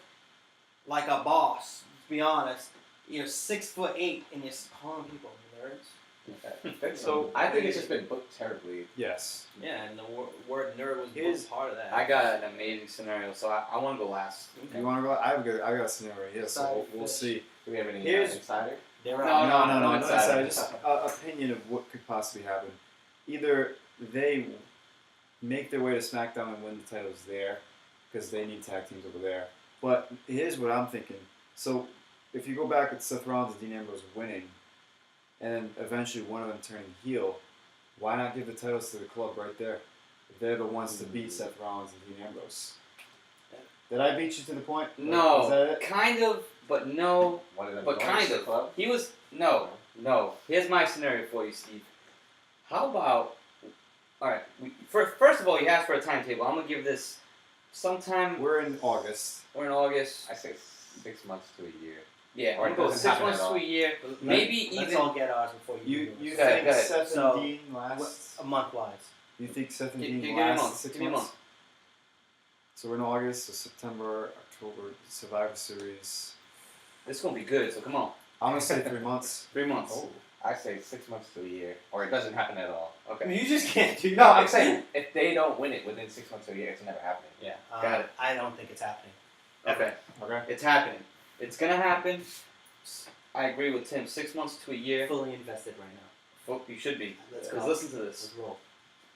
like a boss. To be honest, you're 6'8" and you're calling people nerds. So I think it's just been booked terribly. Yes. Yeah, and the word nerd was Here's- part of that. I got an amazing scenario, so I want to go last. You want to go? I got a scenario right here, so Sorry, we'll Fish. see. Do we have any Here's- insider? They're No, out. No, it's inside. not. Just opinion of what could possibly happen. Either they make their way to SmackDown and win the titles there, because they need tag teams over there. But here's what I'm thinking. So if you go back at Seth Rollins and Dean Ambrose winning, and eventually one of them turning heel, why not give the titles to the club right there? They're the ones to beat Seth Rollins and Dean Ambrose. Did I beat you to the point? Is that No, it? kind of, but no, One of them but going kind to the of. club? He was no. Here's my scenario for you, Steve. How about? All right. First of all, you asked for a timetable. I'm gonna give this sometime. We're in August. We're in August. I say 6 months to a year. Yeah, Or I'm it gonna go doesn't 6 happen months at to all. a year. Maybe Let's even. all get ours before you. You do you yours. Go ahead, think go ahead. Seth So, and Dean last? A month wise. You think Seth and Give Dean me a last month. 6 Give me a months? month. So we're in August, so September, October, Survivor Series. This is gonna be good. So come on. I'm gonna say 3 months. 3 months. Oh, I say 6 months to a year, or it doesn't happen at all. Okay. You just can't do No, that. I'm saying if they don't win it within 6 months to a year, it's never happening. Yeah. Got it. I don't think it's happening. Okay. Okay. It's happening. It's gonna happen. I agree with Tim. 6 months to a year. Fully invested right now. Well, you should be. Let's Because go. listen to this. Let's roll.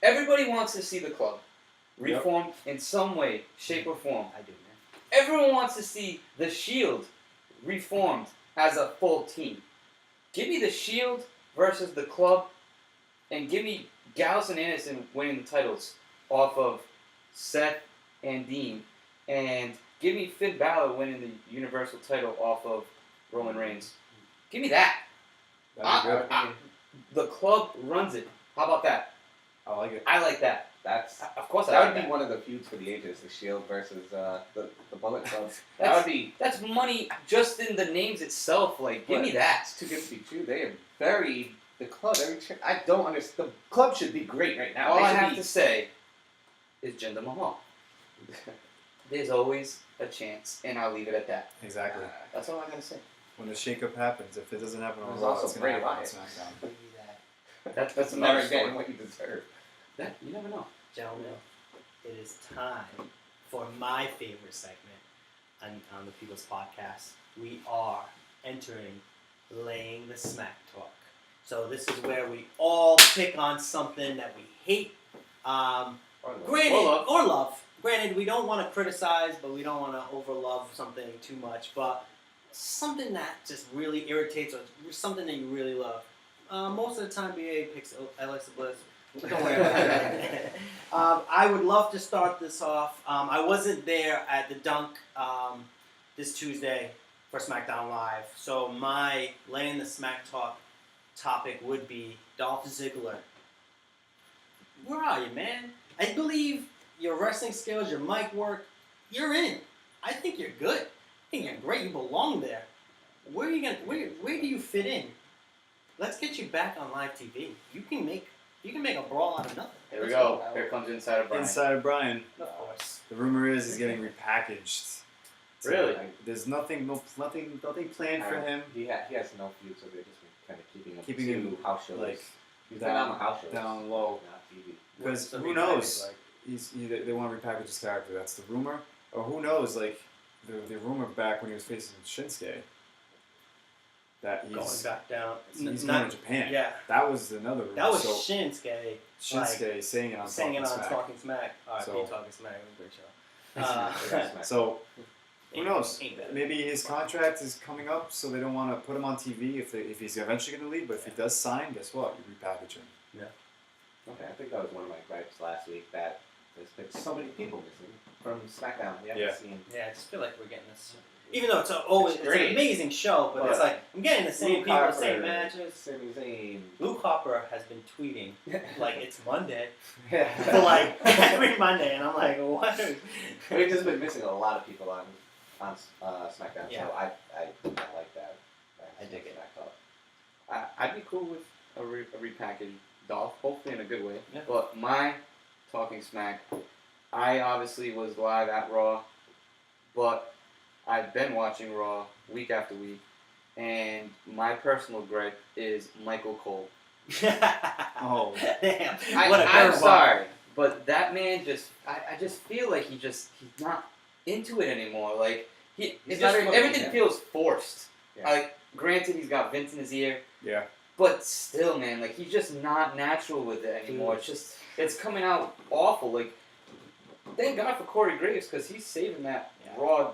Everybody wants to see the club reformed in some way, shape, or form. I do, man. Everyone wants to see the Shield reformed as a full team. Give me the Shield versus the club, and give me Gallows and Anderson winning the titles off of Seth and Dean, and give me Finn Balor winning the Universal title off of Roman Reigns. Give me that. That'd be good. The club runs it. How about that? I like it. I like that. Of course I That like would be one of the feuds for the ages, the Shield versus the Bullet Club. That's money just in the names itself. Like, give me that. It's too good to be true. They have buried the club. I don't understand. The club should be great right now. All I have to say is Jinder Mahal. There's always a chance, and I'll leave it at that. Exactly. That's all I gotta say. When the shakeup happens, if it doesn't happen on There's Raw, also it's going to happen on Bray SmackDown. That's another never getting story. what you deserve. That you never know. Gentlemen, it is time for my favorite segment on the People's Podcast. We are entering Laying the Smack Talk. So this is where we all pick on something that we hate. Granted, or love. Granted, we don't want to criticize, but we don't want to overlove something too much. But something that just really irritates or something that you really love. Most of the time, BA picks Alexa Bliss. Don't worry about it. I would love to start this off. I wasn't there at the Dunk this Tuesday for SmackDown Live. So my Laying the Smack Talk topic would be Dolph Ziggler. Where are you, man? I believe your wrestling skills, your mic work, you're in. I think you're good. I think you're great. You belong there. Where do you fit in? Let's get you back on live TV. You can make a brawl out of nothing. Here we go. Here comes Insider Brian. Insider Brian. Of course. The rumor is he's getting repackaged. Really? There's nothing planned for him. He has no feud, so they're just kind of Keeping him house shows. like he's been on the house shows. down low. Not TV. Because So who knows? They want to repackage his character. That's the rumor. Or who knows? Like the rumor back when he was facing Shinsuke. That Going back down. he's going to Japan. Yeah. That was another rumor. That was so, Shinsuke. Shinsuke saying it on Talking Smack. Alright, So- Talking Smack. It was a great show. So who knows? Ain't bad. Maybe his contract is coming up, so they don't want to put him on TV if he's eventually going to leave. But if he does sign, guess what? You repackage him. Okay, I think that was one of my gripes last week, that there's been so many people missing from SmackDown. We haven't seen. Yeah, I just feel like we're getting this. Even though it's an great. amazing show, but it's like I'm getting the same Luke people, the Harper, same matches. Sami Zayn. Luke Harper has been tweeting like it's Monday for Yeah. like every Monday, and I'm like, what? We've just been missing a lot of people on SmackDown, Yeah. so I like that. I dig it. SmackDown. I'd be cool with a repackaged Dolph, hopefully in a good way. Yeah. But my Talking Smack, I obviously was live at Raw, but I've been watching Raw week after week, and my personal gripe is Michael Cole. Oh. Damn! I'm curveball. sorry, but that man I just feel like he's not into it anymore. Like everything feels forced. Yeah. Like, granted, he's got Vince in his ear. Yeah. But still, man, like, he's just not natural with it anymore. It's coming out awful. Like, thank God for Corey Graves, because he's saving that Raw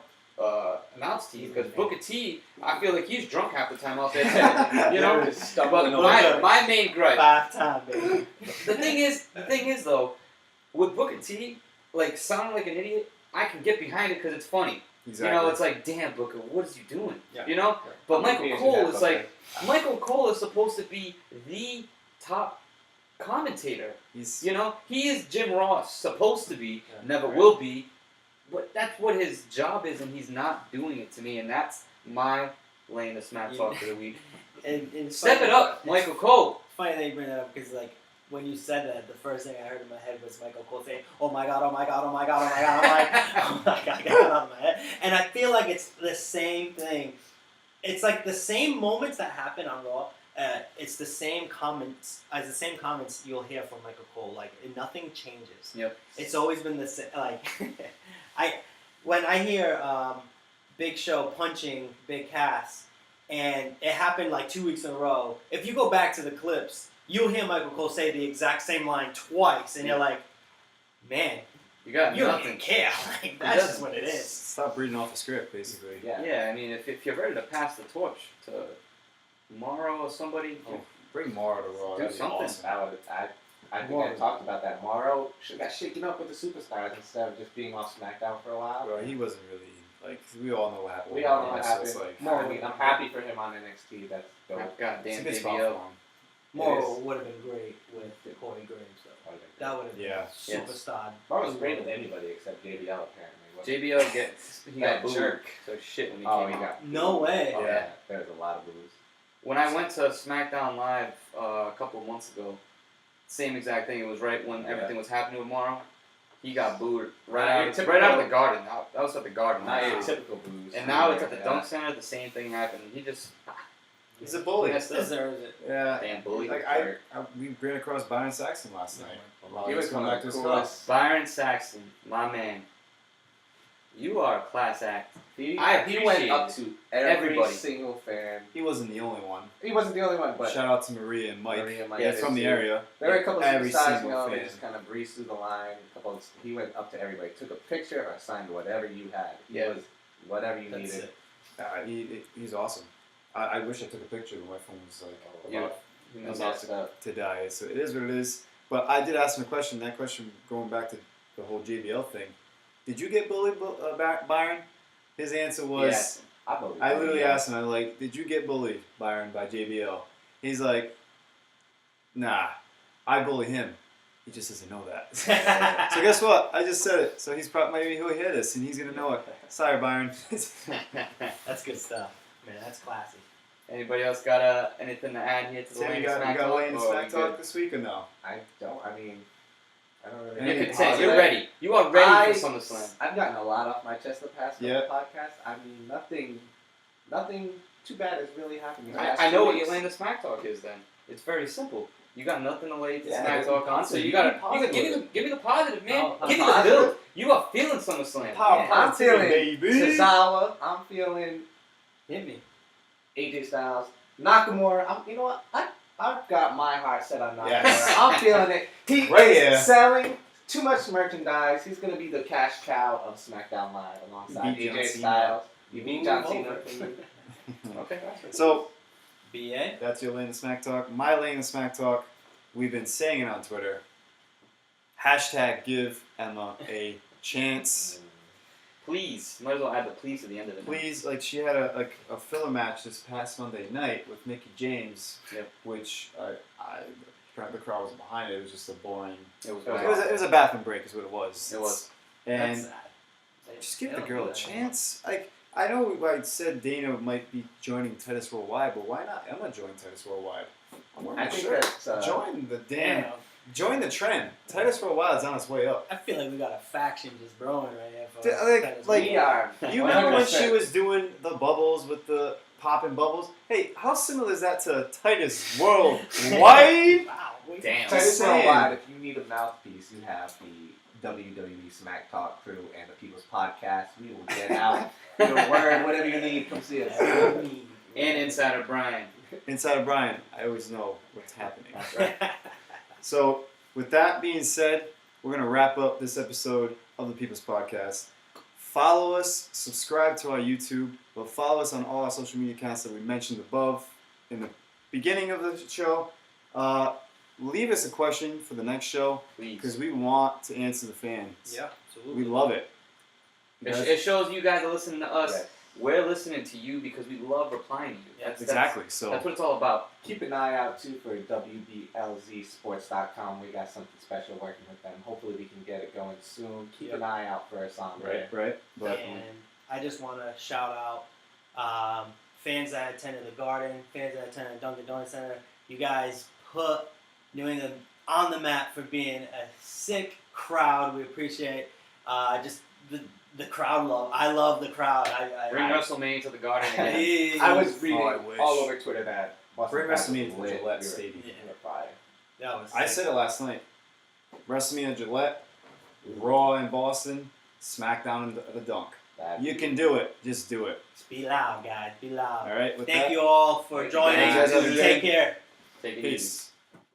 announce team. Because Booker T, I feel like he's drunk half the time out there. You know? But my main gripe. 5-time, baby. The thing is, though, with Booker T, like, sounding like an idiot, I can get behind it because it's funny. Exactly. You know, it's like, damn, Booker, what is you doing? Yeah. You know? But Michael Cole is like, Okay. Michael Cole is supposed to be the top commentator. He's You know, he is Jim Ross, supposed to be, Yeah. never will be, but that's what his job is, and he's not doing it to me, and that's my Laying the Smack Talk for the week. And Step it up, Michael Cole. Funny that you bring that up because, like, when you said that, the first thing I heard in my head was Michael Cole saying, "Oh my God, oh my God, oh my God, oh my God." I'm like, "Oh my God," I got that out of my head. And I feel like it's the same thing. It's like the same moments that happen on Raw. It's the same comments you'll hear from Michael Cole. Like, nothing changes. Yep. It's always been the same. Like, when I hear Big Show punching Big Cass, and it happened like 2 weeks in a row. If you go back to the clips, you'll hear Michael Cole say the exact same line twice, and you're like, man, You got you don't nothing. even care. Like, that's just what it is. stop reading off the script, basically. Yeah. Yeah, I mean, if you're ready to pass the torch to Morrow or somebody, Oh, bring Mara to Raw. Do That'd be something. awesome. I think I talked about that. Morrow should have got shaken up with the superstars instead of just being off SmackDown for a while. Well, he wasn't really like. We all know what happened. We all know what so happened. it's like, I mean, I'm happy for him on NXT. That's dope. goddamn it's a good spot JBL. for him. Morrow would have been great with Corey Graves, though. That would have been superstar. Morrow's great with anybody except JBL, apparently. JBL he got booed. jerk. So shit when he Oh, came he out. got No way. Oh, yeah. There's a lot of boos. When I went to SmackDown Live a couple of months ago, same exact thing. It was right when everything was happening with Morrow. He got booed right out of the Garden. That was at the Garden. Not your typical boos. And now it's at the Dunk Center. The same thing happened. He's a bully. Deserves it. Yeah. Damn bully. Like we ran across Byron Saxton last night. He was coming back to his class. Byron Saxton, my man. You are a class act. He appreciate went up to every everybody. single fan. He wasn't the only one. He wasn't the only one, but Shout out to Maria and Mike. Yeah, from the area. there were a couple of Every superstars, single they fan. just kind of breezed through the line. He went up to everybody, took a picture or signed whatever you had. He was whatever you needed. He's awesome. I wish I took a picture, but my phone was about to die. So it is what it is. But I did ask him a question. That question, going back to the whole JBL thing, did you get bullied, Byron? His answer was, yes. I literally asked him, I was like, did you get bullied, Byron, by JBL? He's like, nah, I bully him. He just doesn't know that. So guess what? I just said it. So maybe he'll hear this and he's going to know it. Sorry, Byron. That's good stuff. Man, that's classy. Anybody else got anything to add here to the Tim, Lane you Smack got Talk? Lane and Smack Talk this week or no? I don't. I mean, I don't really. Anything You can say positive? you're ready. You are ready for SummerSlam. I've gotten a lot off my chest the past couple podcasts. I mean, nothing too bad has really happened. I know what your Lane and Smack Talk is then. It's very simple. You got nothing to lay Smack Talk on, so you gotta give me the positive, man. Give me the build. You are feeling SummerSlam. I'm feeling baby. Tozawa. I'm feeling Hit me. AJ Styles, Nakamura. You know what? I've got my heart set on Nakamura. Yes. I'm feeling it. He is selling too much merchandise. He's going to be the cash cow of SmackDown Live alongside AJ Styles. You beat John Cena. Okay. So, BA? that's your Lane and Smack Talk. My Lane and Smack Talk, we've been saying it on Twitter. Hashtag give Emma a chance. Please. Might as well add the please at the end of it. Please, like she had a filler match this past Monday night with Mickie James, which the crowd was behind it. It was just a boring. It was a bathroom break, is what it was. It was. And just give the girl a chance. Like I know I said Dana might be joining Titus Worldwide, but why not Emma join Titus Worldwide? I'm wearing a shirt. Join the Join the trend. Titus Worldwide is on its way up. I feel like we got a faction just growing right here. We are. You remember when she was doing the bubbles with the popping bubbles? Hey, how similar is that to Titus Worldwide? Wow. Damn. Titus Worldwide, if you need a mouthpiece, you have the WWE Smack Talk crew and the People's Podcast. We will get out your word, whatever you need. Come see us. And Insider Brian. Insider Brian, I always know what's happening. So, with that being said, we're going to wrap up this episode of the People's Podcast. Follow us, subscribe to our YouTube, but follow us on all our social media accounts that we mentioned above in the beginning of the show. Leave us a question for the next show, because we want to answer the fans. Yeah, absolutely. We love it. It shows you guys are listening to us. Yes. We're listening to you because we love replying to you. That's what it's all about. Keep an eye out too for WBLZSports.com. We got something special working with them. Hopefully we can get it going soon. Keep an eye out for us on there. Right. And I just want to shout out fans that attended the Garden, fans that attended Dunkin' Donuts Center. You guys put New England on the map for being a sick crowd. We appreciate just the crowd love. I love the crowd. Bring WrestleMania to the Garden again. I was reading all over Twitter that bring WrestleMania to the Gillette Stadium. I said it last night. WrestleMania Gillette, Raw in Boston, SmackDown in the Dunk. You can do it. Just do it. Just be loud, guys. Be loud. All right. Thank you all for joining us. Take care. Take it Peace. easy.